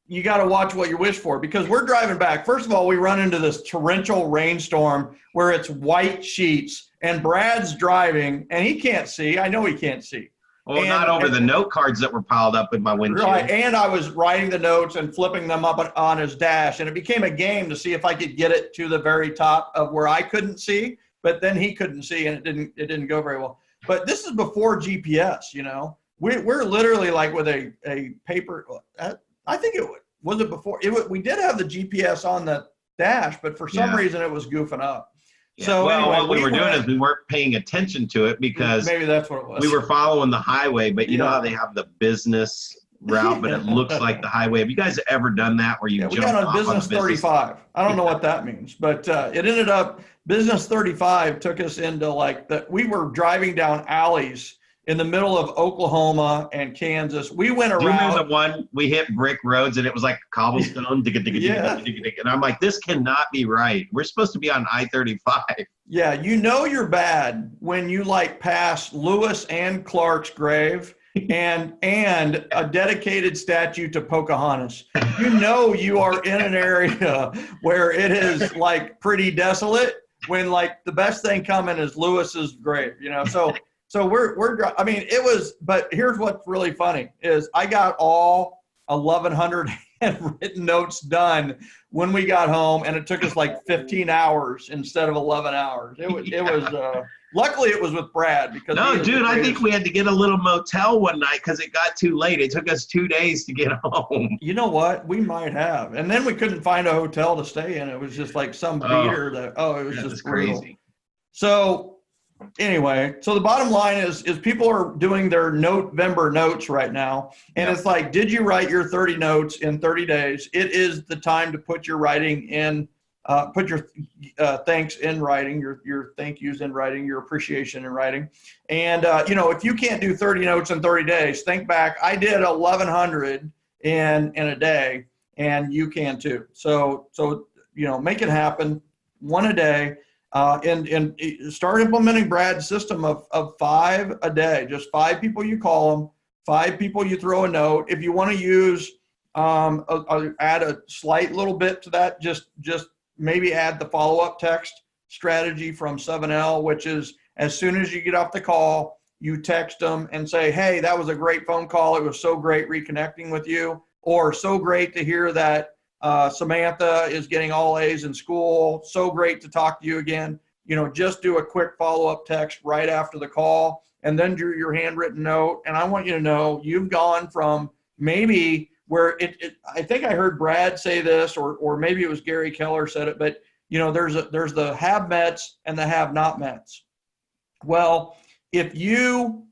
Speaker 2: you got to watch what you wish for, because we're driving back. First of all, we run into this torrential rainstorm where it's white sheets, and Brad's driving, and he can't see. I know he can't see.
Speaker 3: Well, not over the note cards that were piled up in my windshield.
Speaker 2: Right, and I was writing the notes and flipping them up on his dash, and it became a game to see if I could get it to the very top of where I couldn't see. But then he couldn't see, and it didn't go very well. But this is before GPS, We're literally like with a paper. I think was it before. We did have the GPS on the dash, but for some reason it was goofing up.
Speaker 3: Yeah. So anyway, what we were doing is we weren't paying attention to it because
Speaker 2: maybe that's what it was.
Speaker 3: We were following the highway, but you know how they have the business route, but it looks like the highway. Have you guys ever done that where you
Speaker 2: we got on business 35. I don't know what that means, but it ended up business 35 took us into we were driving down alleys in the middle of Oklahoma and Kansas. We went around.
Speaker 3: Do you remember the one we hit brick roads and it was like cobblestone? And I'm like, this cannot be right. We're supposed to be on I-35.
Speaker 2: Yeah, you're bad when you pass Lewis and Clark's grave and a dedicated statue to Pocahontas. You are in an area where it is pretty desolate when the best thing coming is Lewis's grave, So it was, but here's what's really funny is I got all 1,100 handwritten notes done when we got home, and it took us 15 hours instead of 11 hours. It was luckily it was with Brad because
Speaker 3: I think we had to get a little motel one night because it got too late. It took us 2 days to get home.
Speaker 2: You know what? We might have, and then we couldn't find a hotel to stay in. It was just some beater it was just
Speaker 3: crazy.
Speaker 2: So. Anyway, so the bottom line is people are doing their November notes right now. And It's did you write your 30 notes in 30 days? It is the time to put your writing in, put your thanks in writing, your thank yous in writing, your appreciation in writing. And, if you can't do 30 notes in 30 days, think back. I did 1,100 in a day, and you can too. So make it happen, one a day. And start implementing Brad's system of 5 a day. Just 5 people you call them, 5 people you throw a note. If you want to use add a slight little bit to that, just maybe add the follow-up text strategy from 7L, which is as soon as you get off the call, you text them and say, hey, that was a great phone call. It was so great reconnecting with you, or so great to hear that Samantha is getting all A's in school. So great to talk to you again. Just do a quick follow-up text right after the call and then do your handwritten note. And I want you to know you've gone from maybe where I think I heard Brad say this, or maybe it was Gary Keller said it, but there's the have-mets and the have-not-mets. Well, if you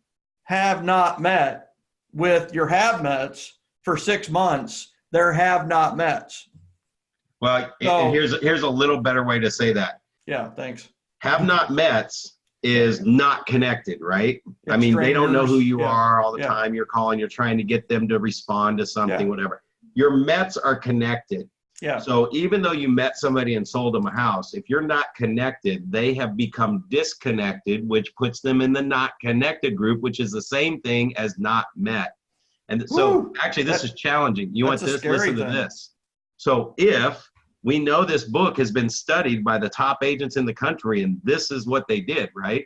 Speaker 2: have not met with your have-mets for 6 months, there have not mets.
Speaker 3: Well, and here's a little better way to say that.
Speaker 2: Yeah, thanks.
Speaker 3: Have not mets is not connected, right? They don't know who you are all the time. You're calling, you're trying to get them to respond to something, whatever. Your mets are connected.
Speaker 2: Yeah.
Speaker 3: So even though you met somebody and sold them a house, if you're not connected, they have become disconnected, which puts them in the not connected group, which is the same thing as not met. And so actually this is challenging. You want this? Listen to this. So if we know this book has been studied by the top agents in the country and this is what they did, right?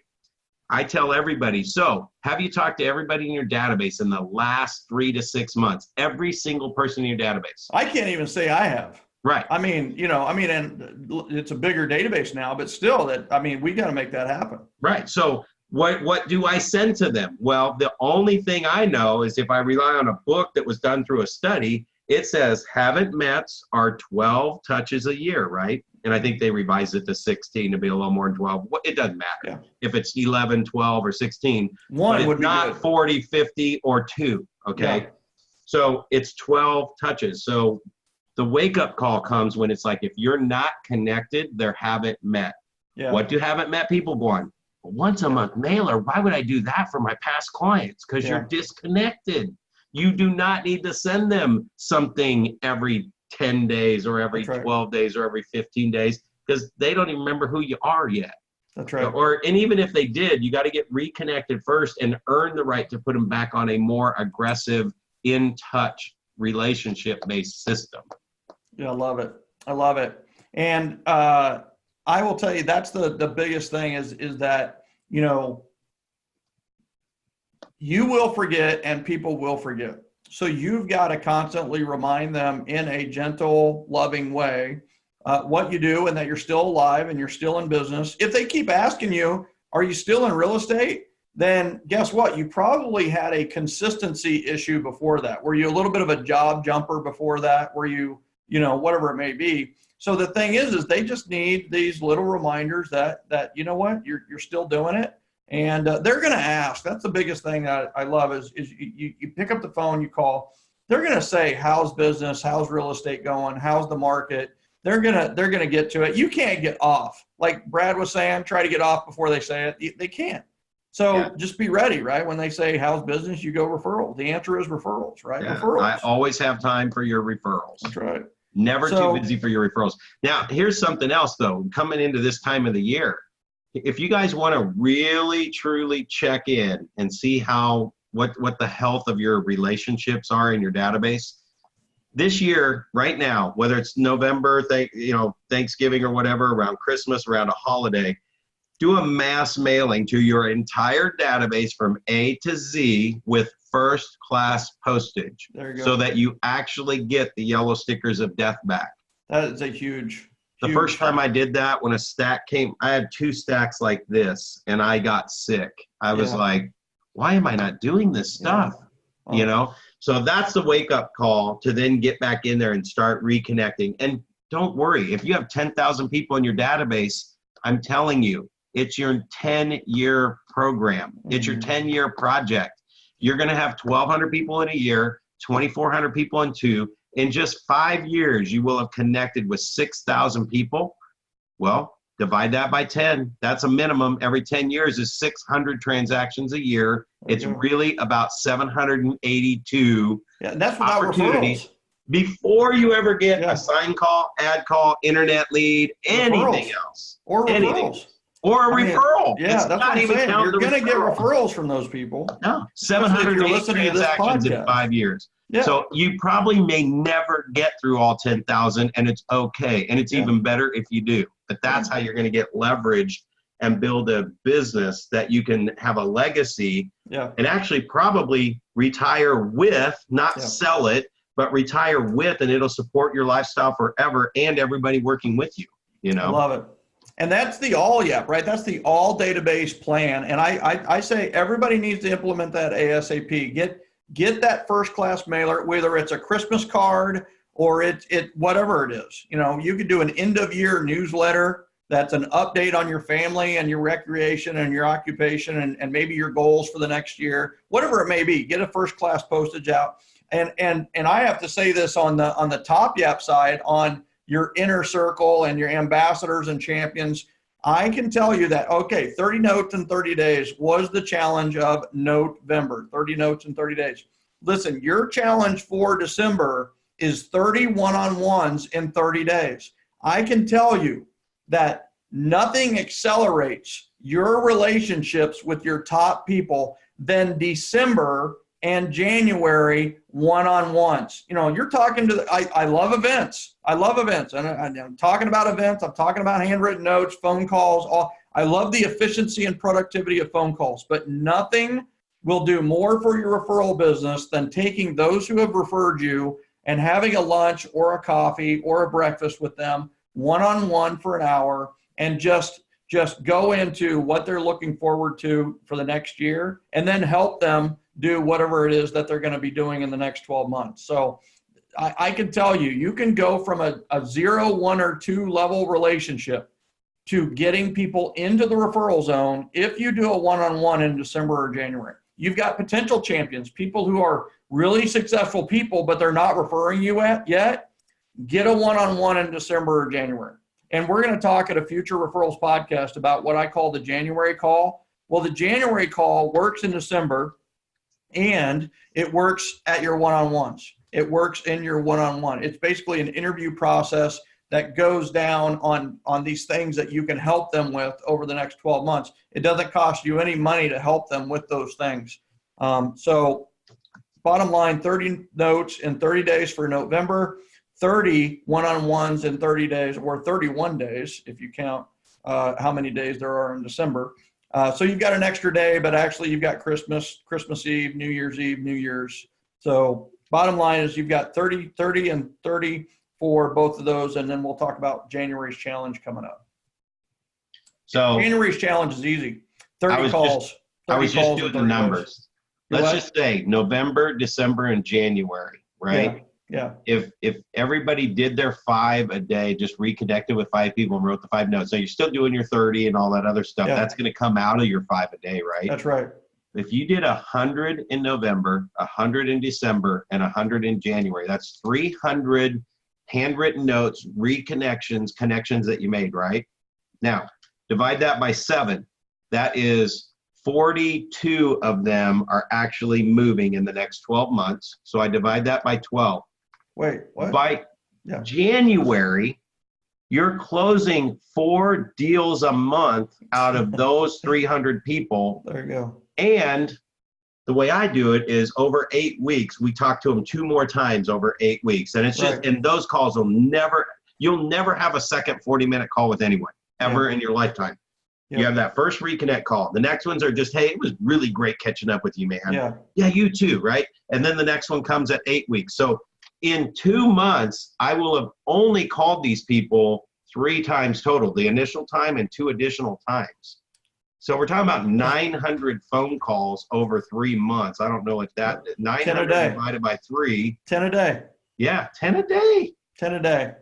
Speaker 3: I tell everybody, so have you talked to everybody in your database in the last 3 to 6 months? Every single person in your database.
Speaker 2: I can't even say I have.
Speaker 3: Right.
Speaker 2: And it's a bigger database now, but still we got to make that happen.
Speaker 3: Right. So what do I send to them? Well, the only thing I know is if I rely on a book that was done through a study, it says haven't mets are 12 touches a year, right? And I think they revised it to 16 to be a little more than 12. It doesn't matter if it's 11, 12, or 16.
Speaker 2: One would be
Speaker 3: not
Speaker 2: good.
Speaker 3: 40, 50, or 2, okay?
Speaker 2: Yeah.
Speaker 3: So it's 12 touches. So the wake-up call comes when it's if you're not connected, they haven't met.
Speaker 2: Yeah.
Speaker 3: What do haven't met people want? Once a month mailer, why would I do that for my past clients? Because you're disconnected. You do not need to send them something every 10 days or every 12 days or every 15 days because they don't even remember who you are yet.
Speaker 2: That's right.
Speaker 3: And even if they did, you got to get reconnected first and earn the right to put them back on a more aggressive, in-touch, relationship-based system.
Speaker 2: Yeah, I love it. And I will tell you, that's the biggest thing is that, you will forget and people will forget. So you've got to constantly remind them in a gentle, loving way what you do and that you're still alive and you're still in business. If they keep asking you, are you still in real estate? Then guess what? You probably had a consistency issue before that. Were you a little bit of a job jumper before that? Were you, whatever it may be. So the thing is they just need these little reminders that you know what, you're still doing it. And they're going to ask. That's the biggest thing that I love is you pick up the phone, you call. they're going to say, how's business? How's real estate going? How's the market? They're going to get to it. You can't get off. Like Brad was saying, try to get off before they say it. They can't. So just be ready, right? When they say, how's business? You go referral. The answer is referrals, right?
Speaker 3: Yeah.
Speaker 2: Referrals.
Speaker 3: I always have time for your referrals.
Speaker 2: That's right.
Speaker 3: Never too busy for your referrals. Now, here's something else, though, coming into this time of the year. If you guys want to really, truly check in and see what the health of your relationships are in your database, this year, right now, whether it's November, Thanksgiving or whatever, around Christmas, around a holiday, do a mass mailing to your entire database from A to Z with first class postage, so that you actually get the yellow stickers of death back.
Speaker 2: That is a huge.
Speaker 3: The first time I did that, when a stack came, I had 2 stacks like this and I got sick. I was like, why am I not doing this stuff? So that's the wake up call to then get back in there and start reconnecting. And don't worry, if you have 10,000 people in your database, I'm telling you, it's your 10-year program. It's your 10-year project. You're going to have 1,200 people in a year, 2,400 people in 2. In just 5 years, you will have connected with 6,000 people. Well, divide that by 10. That's a minimum. Every 10 years is 600 transactions a year. It's really about 782 opportunities before you ever get a sign call, ad call, internet lead, anything else.
Speaker 2: Or referrals.
Speaker 3: Or a referral.
Speaker 2: Yeah, that's what I'm saying. You're going to get referrals from those people.
Speaker 3: No, 780 transactions in 5 years. Yeah. So you probably may never get through all 10,000, and it's okay. And it's even better if you do. But that's how you're going to get leverage and build a business that you can have a legacy and actually probably retire with, not sell it, but retire with, and it'll support your lifestyle forever and everybody working with you.
Speaker 2: I love it. And that's the all right? That's the all database plan. And I say everybody needs to implement that ASAP. Get that first class mailer, whether it's a Christmas card or it whatever it is. You could do an end of year newsletter that's an update on your family and your recreation and your occupation and maybe your goals for the next year, whatever it may be. Get a first class postage out. And I have to say this on the Top Yap side, on your inner circle and your ambassadors and champions, I can tell you that, 30 notes in 30 days was the challenge of November, 30 notes in 30 days. Listen, your challenge for December is 30 one-on-ones in 30 days. I can tell you that nothing accelerates your relationships with your top people than December and January one-on-ones. You're talking to I love events. I love events. And I'm talking about events. I'm talking about handwritten notes, phone calls. I love the efficiency and productivity of phone calls, but nothing will do more for your referral business than taking those who have referred you and having a lunch or a coffee or a breakfast with them one-on-one for an hour and just go into what they're looking forward to for the next year and then help them do whatever it is that they're going to be doing in the next 12 months. So I can tell you can go from a 0, 1, or 2 level relationship to getting people into the referral zone if you do a one-on-one in December or January. You've got potential champions, people who are really successful people, but they're not referring you yet. Get a one-on-one in December or January. And we're going to talk at a future Referrals podcast about what I call the January call. Well, the January call works in December, and it works at your one-on-ones. It works in your one-on-one. It's basically an interview process that goes down on these things that you can help them with over the next 12 months. It doesn't cost you any money to help them with those things. So bottom line, 30 notes in 30 days for November, 30 one-on-ones in 30 days, or 31 days if you count how many days there are in December. So you've got an extra day, but actually you've got Christmas Eve, New Year's Eve, New Year's. So bottom line is you've got 30 and 30 for both of those, and then we'll talk about January's challenge coming up.
Speaker 3: So
Speaker 2: January's challenge is easy. 30 calls.
Speaker 3: I was just doing the numbers. Let's just say November, December, and January, right?
Speaker 2: Yeah.
Speaker 3: If everybody did their 5 a day, just reconnected with 5 people and wrote the 5 notes. So you're still doing your 30 and all that other stuff.
Speaker 2: Yeah.
Speaker 3: That's going to come out of your 5 a day, right?
Speaker 2: That's right.
Speaker 3: If you did 100 in November, 100 in December, and 100 in January, that's 300 handwritten notes, reconnections, connections that you made, right? Now, divide that by 7. That is 42 of them are actually moving in the next 12 months. So I divide that by 12.
Speaker 2: Wait, what?
Speaker 3: By January, you're closing 4 deals a month out of those 300 people.
Speaker 2: There you go.
Speaker 3: And the way I do it is over 8 weeks, we talk to them 2 more times over 8 weeks. And it's just, and those calls you'll never have a second 40-minute call with anyone ever in your lifetime. You have that first reconnect call. The next ones are just, hey, it was really great catching up with you, man. Yeah, you too, right? And then the next one comes at 8 weeks. So in 2 months, I will have only called these people 3 times total, the initial time and 2 additional times. So we're talking about 900 phone calls over 3 months. I don't know what that, 900 divided by 3.
Speaker 2: 10 a day.
Speaker 3: Yeah, 10 a day.
Speaker 2: 10 a day.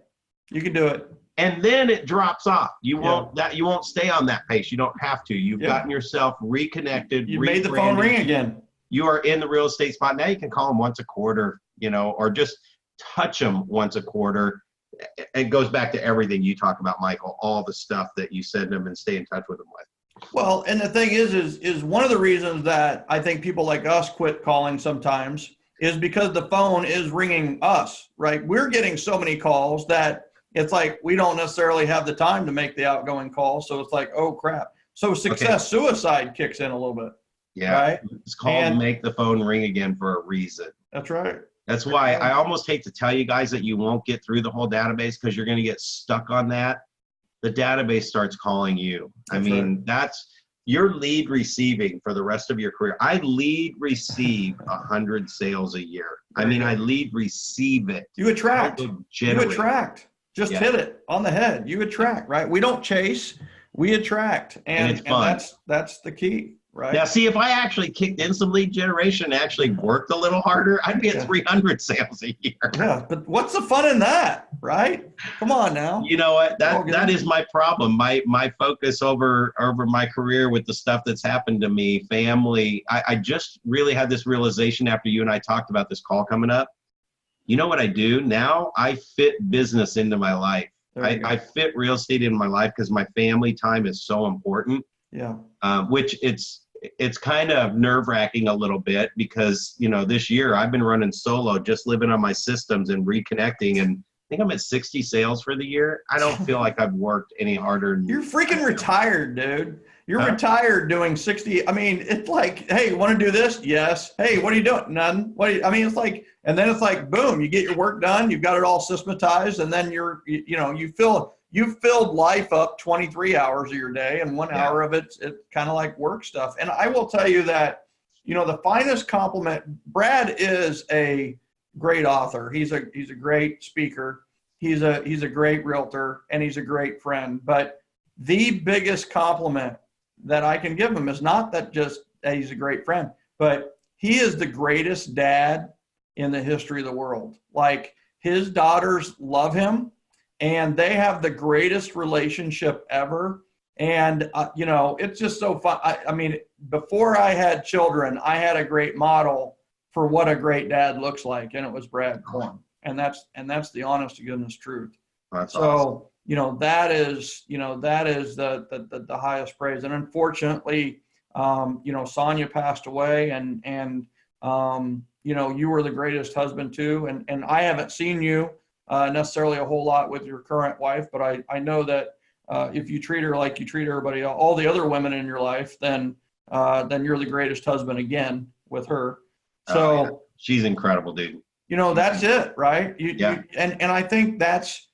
Speaker 2: You can do it.
Speaker 3: And then it drops off. You won't stay on that pace. You don't have to. You've gotten yourself reconnected.
Speaker 2: You made the phone ring again.
Speaker 3: You are in the real estate spot. Now you can call them once a quarter, or just touch them once a quarter. It goes back to everything you talk about, Michael, all the stuff that you send them and stay in touch with them with.
Speaker 2: Well, and the thing is one of the reasons that I think people like us quit calling sometimes is because the phone is ringing us, right? We're getting so many calls that it's like we don't necessarily have the time to make the outgoing call. So it's like, oh, crap. So suicide kicks in a little bit.
Speaker 3: Yeah.
Speaker 2: Right?
Speaker 3: It's called make the phone ring again for a reason.
Speaker 2: That's right.
Speaker 3: That's why I almost hate to tell you guys that you won't get through the whole database because you're going to get stuck on that. The database starts calling you. That's your lead receiving for the rest of your career. I lead receive 100 sales a year. I lead receive it.
Speaker 2: You attract. Just hit it on the head. You attract, right? We don't chase, we attract. And
Speaker 3: it's fun.
Speaker 2: That's the key, right?
Speaker 3: Now, see, if I actually kicked in some lead generation and actually worked a little harder, I'd be at 300 sales a year.
Speaker 2: Yeah, but what's the fun in that, right? Come on now.
Speaker 3: You know what? That is my problem. My focus over my career with the stuff that's happened to me, family. I just really had this realization after you and I talked about this call coming up. You know what I do now? I fit business into my life. I fit real estate into my life because my family time is so important. Yeah. Which it's kind of nerve-wracking a little bit because, this year I've been running solo, just living on my systems and reconnecting. And I think I'm at 60 sales for the year. I don't feel like I've worked any harder.
Speaker 2: You're freaking retired, dude. You're retired doing 60. It's like, hey, you want to do this? Yes. Hey, what are you doing? None. It's like, and then it's like, boom, you get your work done. You've got it all systematized. And then you've filled life up 23 hours of your day. And 1 hour of it's kind of like work stuff. And I will tell you that, the finest compliment, Brad is a great author. He's a great speaker. He's a great realtor and he's a great friend. But the biggest compliment that I can give him is not that just that he's a great friend, but he is the greatest dad in the history of the world. Like his daughters love him and they have the greatest relationship ever. And, it's just so fun. Before I had children, I had a great model for what a great dad looks like. And it was Brad Korn. And that's the honest to goodness truth. That's awesome. That is the highest praise. And unfortunately, Sonia passed away and you were the greatest husband too. And I haven't seen you necessarily a whole lot with your current wife, but I know that if you treat her like you treat everybody, all the other women in your life, then you're the greatest husband again with her. So
Speaker 3: she's incredible, dude.
Speaker 2: That's it, right? And I think that's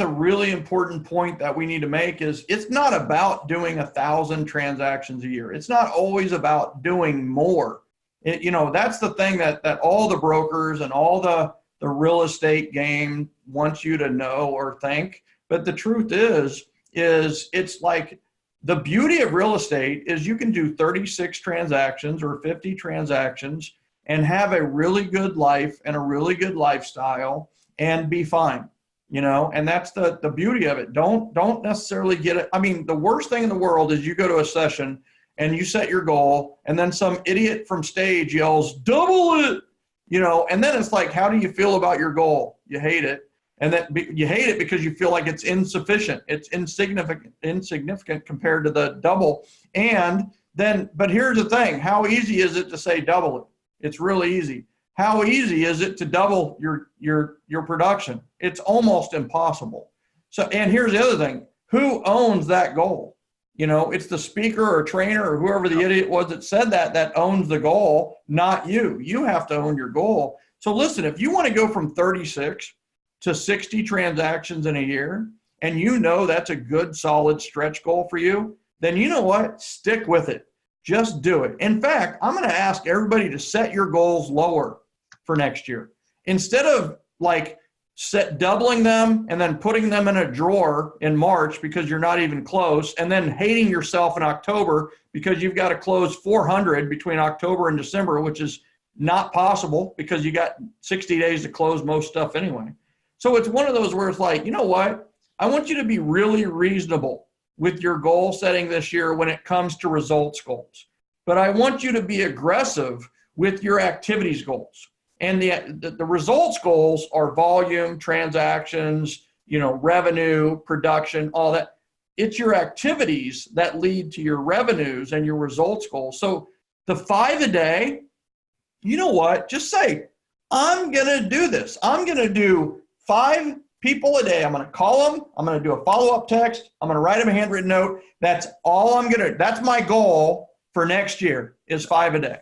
Speaker 2: a really important point that we need to make is it's not about doing 1,000 transactions a year. It's not always about doing more. That's the thing that all the brokers and all the real estate game wants you to know or think. But the truth is it's like the beauty of real estate is you can do 36 transactions or 50 transactions and have a really good life and a really good lifestyle and be fine. And that's the beauty of it. Don't necessarily get it. The worst thing in the world is you go to a session and you set your goal, and then some idiot from stage yells, double it, and then it's like, how do you feel about your goal? You hate it. And then you hate it because you feel like it's insufficient. It's insignificant compared to the double. But here's the thing. How easy is it to say double it? It's really easy. How easy is it to double your production? It's almost impossible. So, and here's the other thing. Who owns that goal? It's the speaker or trainer or whoever the idiot was that said that owns the goal, not you. You have to own your goal. So listen, if you want to go from 36 to 60 transactions in a year, and that's a good, solid stretch goal for you, then you know what? Stick with it. Just do it. In fact, I'm going to ask everybody to set your goals lower for next year. Instead of doubling them and then putting them in a drawer in March because you're not even close, and then hating yourself in October because you've got to close 400 between October and December, which is not possible because you got 60 days to close most stuff anyway. So it's one of those where it's like, you know what? I want you to be really reasonable with your goal setting this year when it comes to results goals. But I want you to be aggressive with your activities goals. And the results goals are volume, transactions, revenue, production, all that. It's your activities that lead to your revenues and your results goals. So the 5 a day, you know what? Just say, I'm going to do this. I'm going to do 5 people a day. I'm going to call them. I'm going to do a follow-up text. I'm going to write them a handwritten note. That's all I'm going to, that's my goal for next year is 5 a day.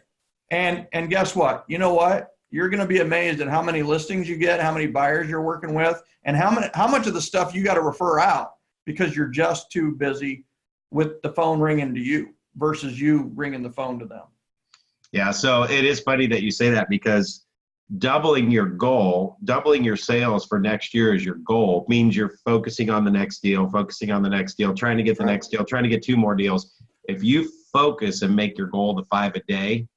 Speaker 2: And guess what? You know what? You're going to be amazed at how many listings you get, how many buyers you're working with, and how much of the stuff you got to refer out because you're just too busy with the phone ringing to you versus you ringing the phone to them.
Speaker 3: Yeah, so it is funny that you say that because doubling your goal, doubling your sales for next year is your goal, means you're focusing on the next deal, trying to get the next deal, trying to get 2 more deals. If you focus and make your goal the 5 a day,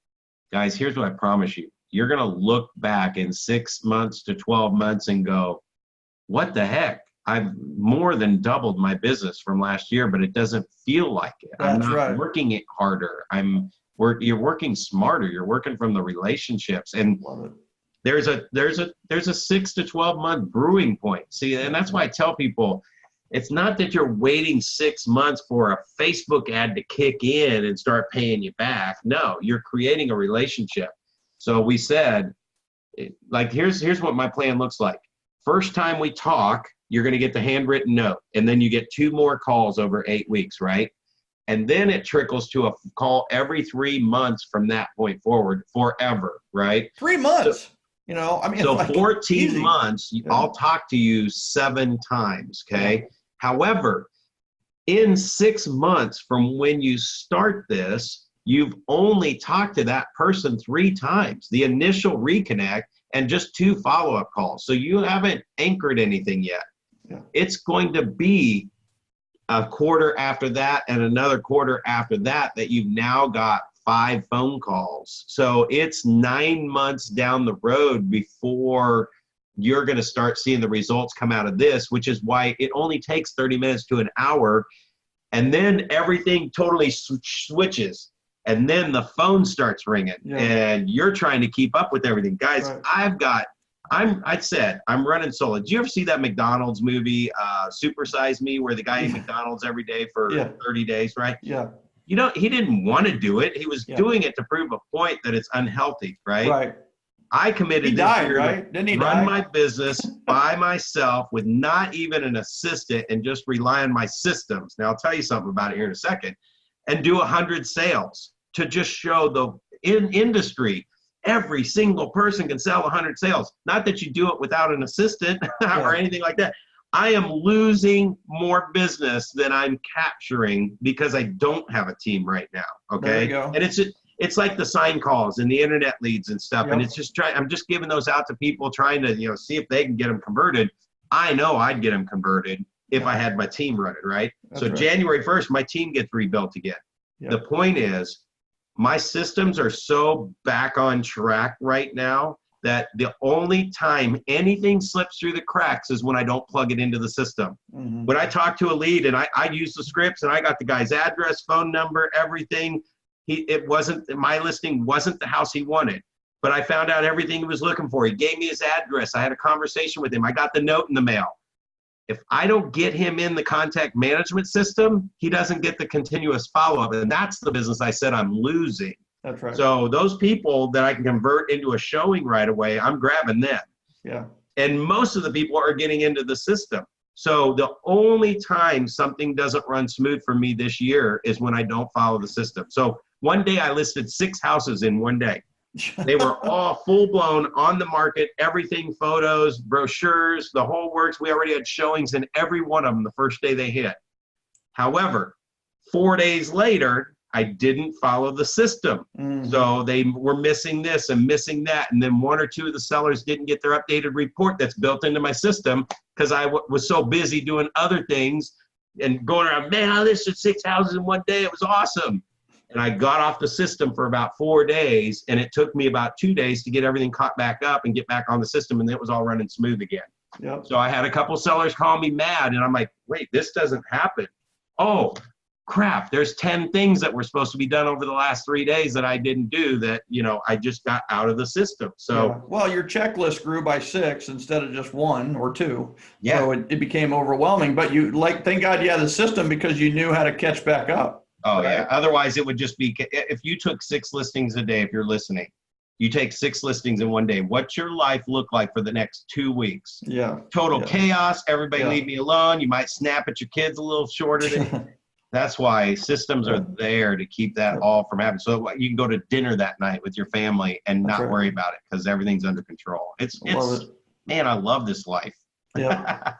Speaker 3: guys, here's what I promise you. You're going to look back in 6 months to 12 months and go, what the heck? I've more than doubled my business from last year, but it doesn't feel like it. I'm not working it harder. You're working smarter. You're working from the relationships. And there's a 6 to 12 month brewing point. See, and that's why I tell people, it's not that you're waiting 6 months for a Facebook ad to kick in and start paying you back. No, you're creating a relationship. So we said, here's what my plan looks like. First time we talk, you're going to get the handwritten note, and then you get 2 more calls over 8 weeks, right? And then it trickles to a call every 3 months from that point forward, forever, right?
Speaker 2: 3 months,
Speaker 3: So 14 easy. Months, I'll talk to you 7 times, okay? Yeah. However, in 6 months from when you start this, you've only talked to that person 3 times, the initial reconnect and just 2 follow-up calls. So you haven't anchored anything yet. Yeah. It's going to be a quarter after that and another quarter after that you've now got 5 phone calls. So it's 9 months down the road before you're going to start seeing the results come out of this, which is why it only takes 30 minutes to an hour. And then everything totally switches. And then the phone starts ringing and you're trying to keep up with everything. Guys, right. I'm running solo. Did you ever see that McDonald's movie, Super Size Me, where the guy ate McDonald's every day for 30 days, right?
Speaker 2: Yeah.
Speaker 3: He didn't want to do it. He was doing it to prove a point that it's unhealthy, right?
Speaker 2: Right.
Speaker 3: I committed
Speaker 2: this year right? Didn't he
Speaker 3: to run my business by myself with not even an assistant and just rely on my systems. Now, I'll tell you something about it here in a second. And do 100 sales to just show the industry. Every single person can sell 100 sales. Not that you do it without an assistant or anything like that. I am losing more business than I'm capturing because I don't have a team right now. Okay.
Speaker 2: There you go.
Speaker 3: And it's like the sign calls and the internet leads and stuff. Yep. And it's just I'm just giving those out to people trying to, see if they can get them converted. I know I'd get them converted if I had my team running, right? That's so right. January 1st, my team gets rebuilt again. Yep. The point is, my systems are so back on track right now that the only time anything slips through the cracks is when I don't plug it into the system.
Speaker 2: Mm-hmm.
Speaker 3: When I talk to a lead and I use the scripts and I got the guy's address, phone number, everything, my listing wasn't the house he wanted, but I found out everything he was looking for. He gave me his address. I had a conversation with him. I got the note in the mail. If I don't get him in the contact management system, he doesn't get the continuous follow-up. And that's the business I said I'm losing.
Speaker 2: That's right.
Speaker 3: So those people that I can convert into a showing right away, I'm grabbing them.
Speaker 2: Yeah.
Speaker 3: And most of the people are getting into the system. So the only time something doesn't run smooth for me this year is when I don't follow the system. So one day I listed 6 houses in one day. They were all full-blown on the market, everything, photos, brochures, the whole works. We already had showings in every one of them the first day they hit. However, 4 days later, I didn't follow the system.
Speaker 2: Mm-hmm.
Speaker 3: So they were missing this and missing that. And then 1 or 2 of the sellers didn't get their updated report that's built into my system because I was so busy doing other things and going around, man, I listed 6 houses in one day. It was awesome. And I got off the system for about 4 days, and it took me about 2 days to get everything caught back up and get back on the system, and it was all running smooth again.
Speaker 2: Yep.
Speaker 3: So I had a couple sellers call me mad, and I'm like, wait, this doesn't happen. Oh, crap, there's 10 things that were supposed to be done over the last 3 days that I didn't do that, I just got out of the system. So,
Speaker 2: yeah. Well, your checklist grew by 6 instead of just 1 or 2.
Speaker 3: Yeah.
Speaker 2: So it became overwhelming, but thank God you had the system because you knew how to catch back up.
Speaker 3: Oh,
Speaker 2: right?
Speaker 3: yeah. Otherwise, it would just be, if you took 6 listings a day, if you're listening, you take 6 listings in one day, what's your life look like for the next 2 weeks?
Speaker 2: Yeah.
Speaker 3: Total chaos. Everybody
Speaker 2: Yeah.
Speaker 3: leave me alone. You might snap at your kids a little shorter than That's why systems are there to keep that all from happening. So you can go to dinner that night with your family and not
Speaker 2: right.
Speaker 3: worry about it because everything's under control. Man, I love this life.
Speaker 2: Yeah.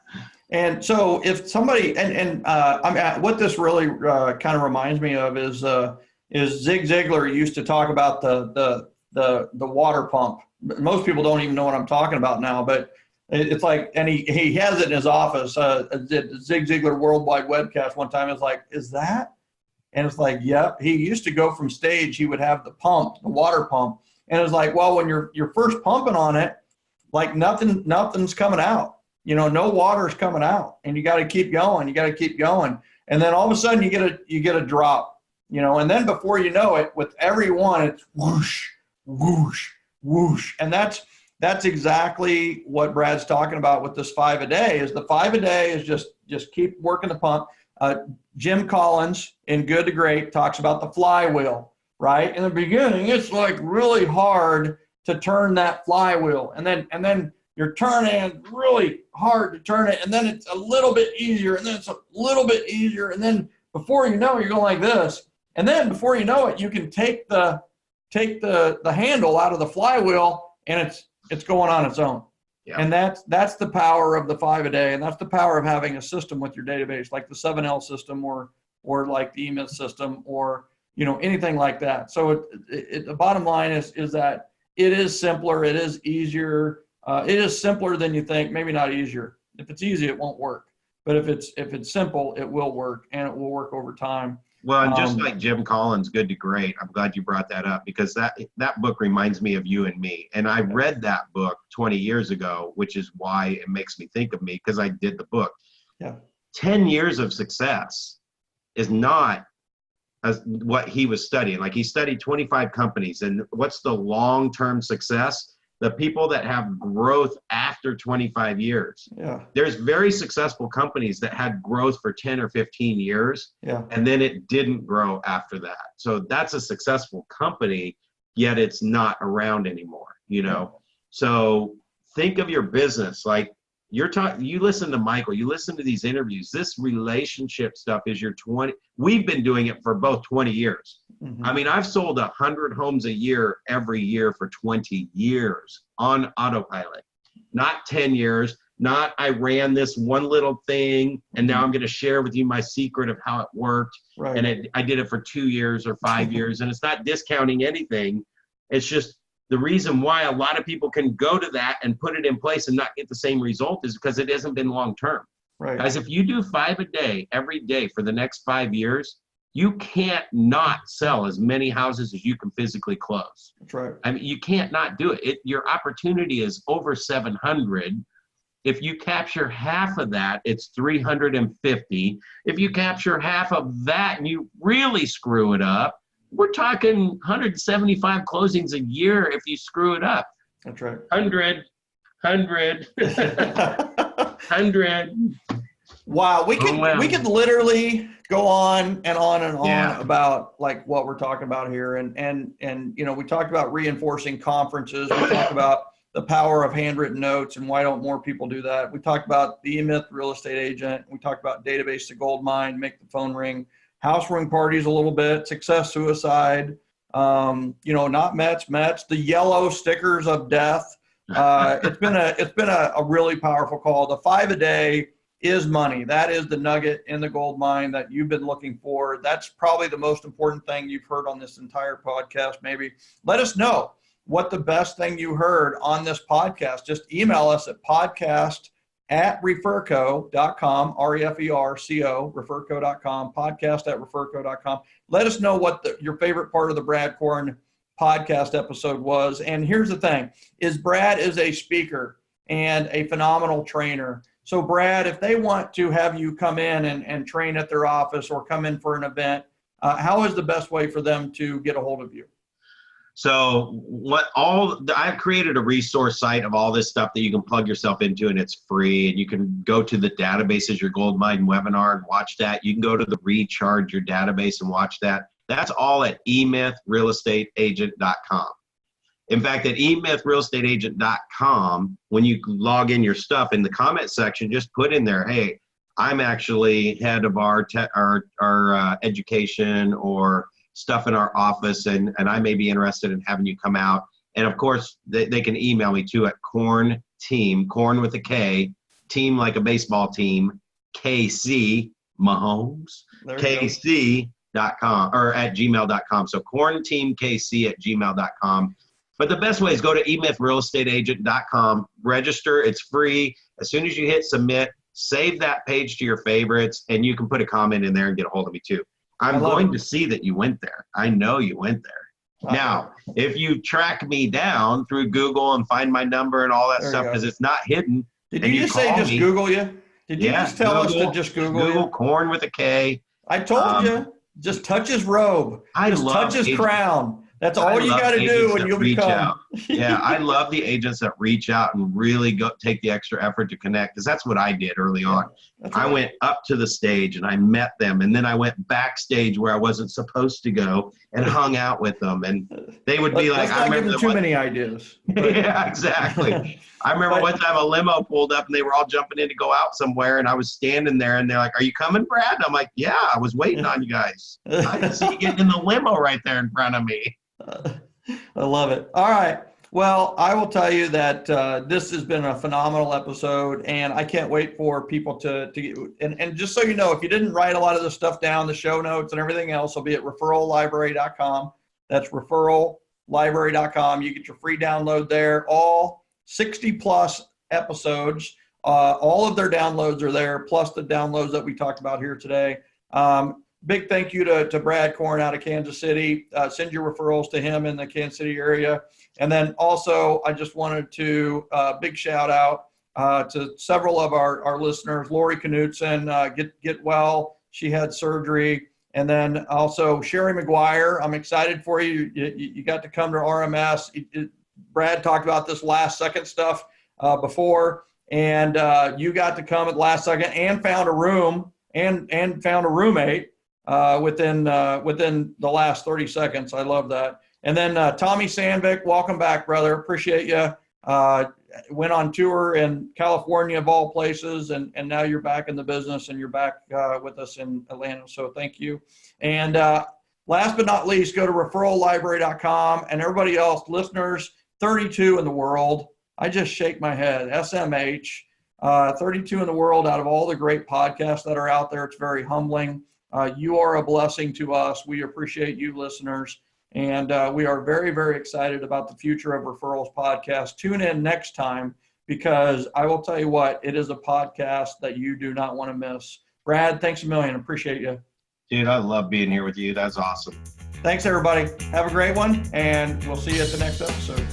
Speaker 2: And so if somebody, what this really kind of reminds me of is Zig Ziglar used to talk about the water pump. Most people don't even know what I'm talking about now, but it's like, and he has it in his office. Zig Ziglar Worldwide Webcast one time is like, is that? And it's like, yep. He used to go from stage. He would have the water pump, and it's like, well, when you're first pumping on it, like nothing's coming out. No water's coming out, and you got to keep going. You got to keep going, and then all of a sudden you get a drop. And then before you know it, with every one, it's whoosh, whoosh, whoosh, and that's exactly what Brad's talking about with this 5 a day. Is the 5 a day is just keep working the pump. Jim Collins in Good to Great talks about the flywheel, right? In the beginning, it's like really hard to turn that flywheel, and then you're turning really hard to turn it, and then it's a little bit easier, and then it's a little bit easier, and then before you know it, you're going like this, and then before you know it, you can take the handle out of the flywheel, and it's going on its own. Yeah. And that's the power of the 5 a day, and that's the power of having a system with your database, like the 7L system or like the email system or anything like that. So the bottom line is that it is simpler, it is easier. It is simpler than you think, maybe not easier. If it's easy, it won't work. But if it's simple, it will work, and it will work over time.
Speaker 3: Well, and just like Jim Collins, Good to Great, I'm glad you brought that up because that book reminds me of you and me. And I read that book 20 years ago, which is why it makes me think of me because I did the book.
Speaker 2: Yeah.
Speaker 3: 10 years of success is not what he was studying. Like he studied 25 companies, and what's the long-term success? The people that have growth after 25 years.
Speaker 2: Yeah.
Speaker 3: There's very successful companies that had growth for 10 or 15 years.
Speaker 2: Yeah.
Speaker 3: And then it didn't grow after that. So that's a successful company, yet it's not around anymore, Yeah. So think of your business like you listen to Michael, you listen to these interviews, this relationship stuff is we've been doing it for both 20 years. Mm-hmm. I mean, I've sold 100 homes a year every year for 20 years on autopilot, not 10 years, not I ran this one little thing and now I'm going to share with you my secret of how it worked.
Speaker 2: Right.
Speaker 3: And I did it for 2 years or 5 years, and it's not discounting anything. It's just the reason why a lot of people can go to that and put it in place and not get the same result is because it hasn't been long term.
Speaker 2: Right.
Speaker 3: Guys, if you do 5 a day every day for the next 5 years, you can't not sell as many houses as you can physically close.
Speaker 2: That's right.
Speaker 3: I mean, you can't not do it. Your opportunity is over 700. If you capture half of that, it's 350. If you capture half of that and you really screw it up, we're talking 175 closings a year if you screw it up.
Speaker 2: That's right.
Speaker 3: 100. 100.
Speaker 2: Wow, we could literally go on and on and on about like what we're talking about here, and you know, we talked about reinforcing conferences. We talked about the power of handwritten notes and why don't more people do that. We talked about the E-Myth real estate agent. We talked about database to goldmine, make the phone ring, housewarming parties a little bit, success suicide, you know, not Mets, the yellow stickers of death. It's been a really powerful call. The 5 a day is money. That is the nugget in the gold mine that you've been looking for. That's probably the most important thing you've heard on this entire podcast. Maybe let us know what the best thing you heard on this podcast. Just email us at podcast@referco.com, REFERCO, referco.com, podcast@referco.com. Let us know what your favorite part of the Brad Korn podcast episode was. And here's the thing, is Brad is a speaker and a phenomenal trainer. So Brad, if they want to have you come in and train at their office or come in for an event, how is the best way for them to get a hold of you?
Speaker 3: So I've created a resource site of all this stuff that you can plug yourself into, and it's free. And you can go to the databases, your Goldmine webinar, and watch that. You can go to the Recharge Your Database and watch that. That's all at emythrealestateagent.com. In fact, at emythrealestateagent.com, when you log in your stuff in the comment section, just put in there, hey, I'm actually head of our education or stuff in our office, and I may be interested in having you come out. And of course, they can email me too at Korn Team, Korn with a K, team like a baseball team, KC, Mahomes, KC.com or at gmail.com. So Korn Team KC at gmail.com. But the best way is go to emythrealestateagent.com, register, it's free. As soon as you hit submit, save that page to your favorites, and you can put a comment in there and get a hold of me too. I'm going to see that you went there. I know you went there. Now, if you track me down through Google and find my number and all that stuff, because it's not hidden.
Speaker 2: Did you just say just Google you? Did you just tell us to just Google you?
Speaker 3: Korn with a K.
Speaker 2: I told you. Just touch his robe. Just touch his crown. That's all you got to do and you'll become.
Speaker 3: Yeah, I love the agents that reach out and really take the extra effort to connect, because that's what I did early on. I went up to the stage and I met them, and then I went backstage where I wasn't supposed to go and hung out with them, and they would be like,
Speaker 2: I remember too many ideas.
Speaker 3: Yeah, exactly. I remember one time a limo pulled up and they were all jumping in to go out somewhere, and I was standing there and they're like, "Are you coming, Brad?" And I'm like, "Yeah, I was waiting on you guys. I can see you getting in the limo right there in front of me."
Speaker 2: I love it. All right. Well, I will tell you that this has been a phenomenal episode, and I can't wait for people to get, and just so you know, if you didn't write a lot of this stuff down, the show notes and everything else will be at referrallibrary.com. That's referrallibrary.com. You get your free download there. All 60 plus episodes, all of their downloads are there, plus the downloads that we talked about here today. Big thank you to Brad Korn out of Kansas City. Send your referrals to him in the Kansas City area. And then also, I just wanted to big shout out to several of our listeners. Lori Knutson, get well. She had surgery. And then also Sherry McGuire. I'm excited for you. You got to come to RMS. Brad talked about this last second stuff before, and you got to come at last second and found a room and found a roommate within the last 30 seconds. I love that. And then Tommy Sandvik, welcome back, brother. Appreciate you. Went on tour in California of all places, and now you're back in the business and you're back with us in Atlanta. So thank you. And last but not least, go to referrallibrary.com, and everybody else, listeners, 32 in the world. I just shake my head. SMH, 32 in the world out of all the great podcasts that are out there. It's very humbling. You are a blessing to us. We appreciate you, listeners. And we are very, very excited about the future of Referrals Podcast. Tune in next time, because I will tell you what, it is a podcast that you do not want to miss. Brad, thanks a million. Appreciate you.
Speaker 3: Dude, I love being here with you. That's awesome.
Speaker 2: Thanks, everybody. Have a great one, and we'll see you at the next episode.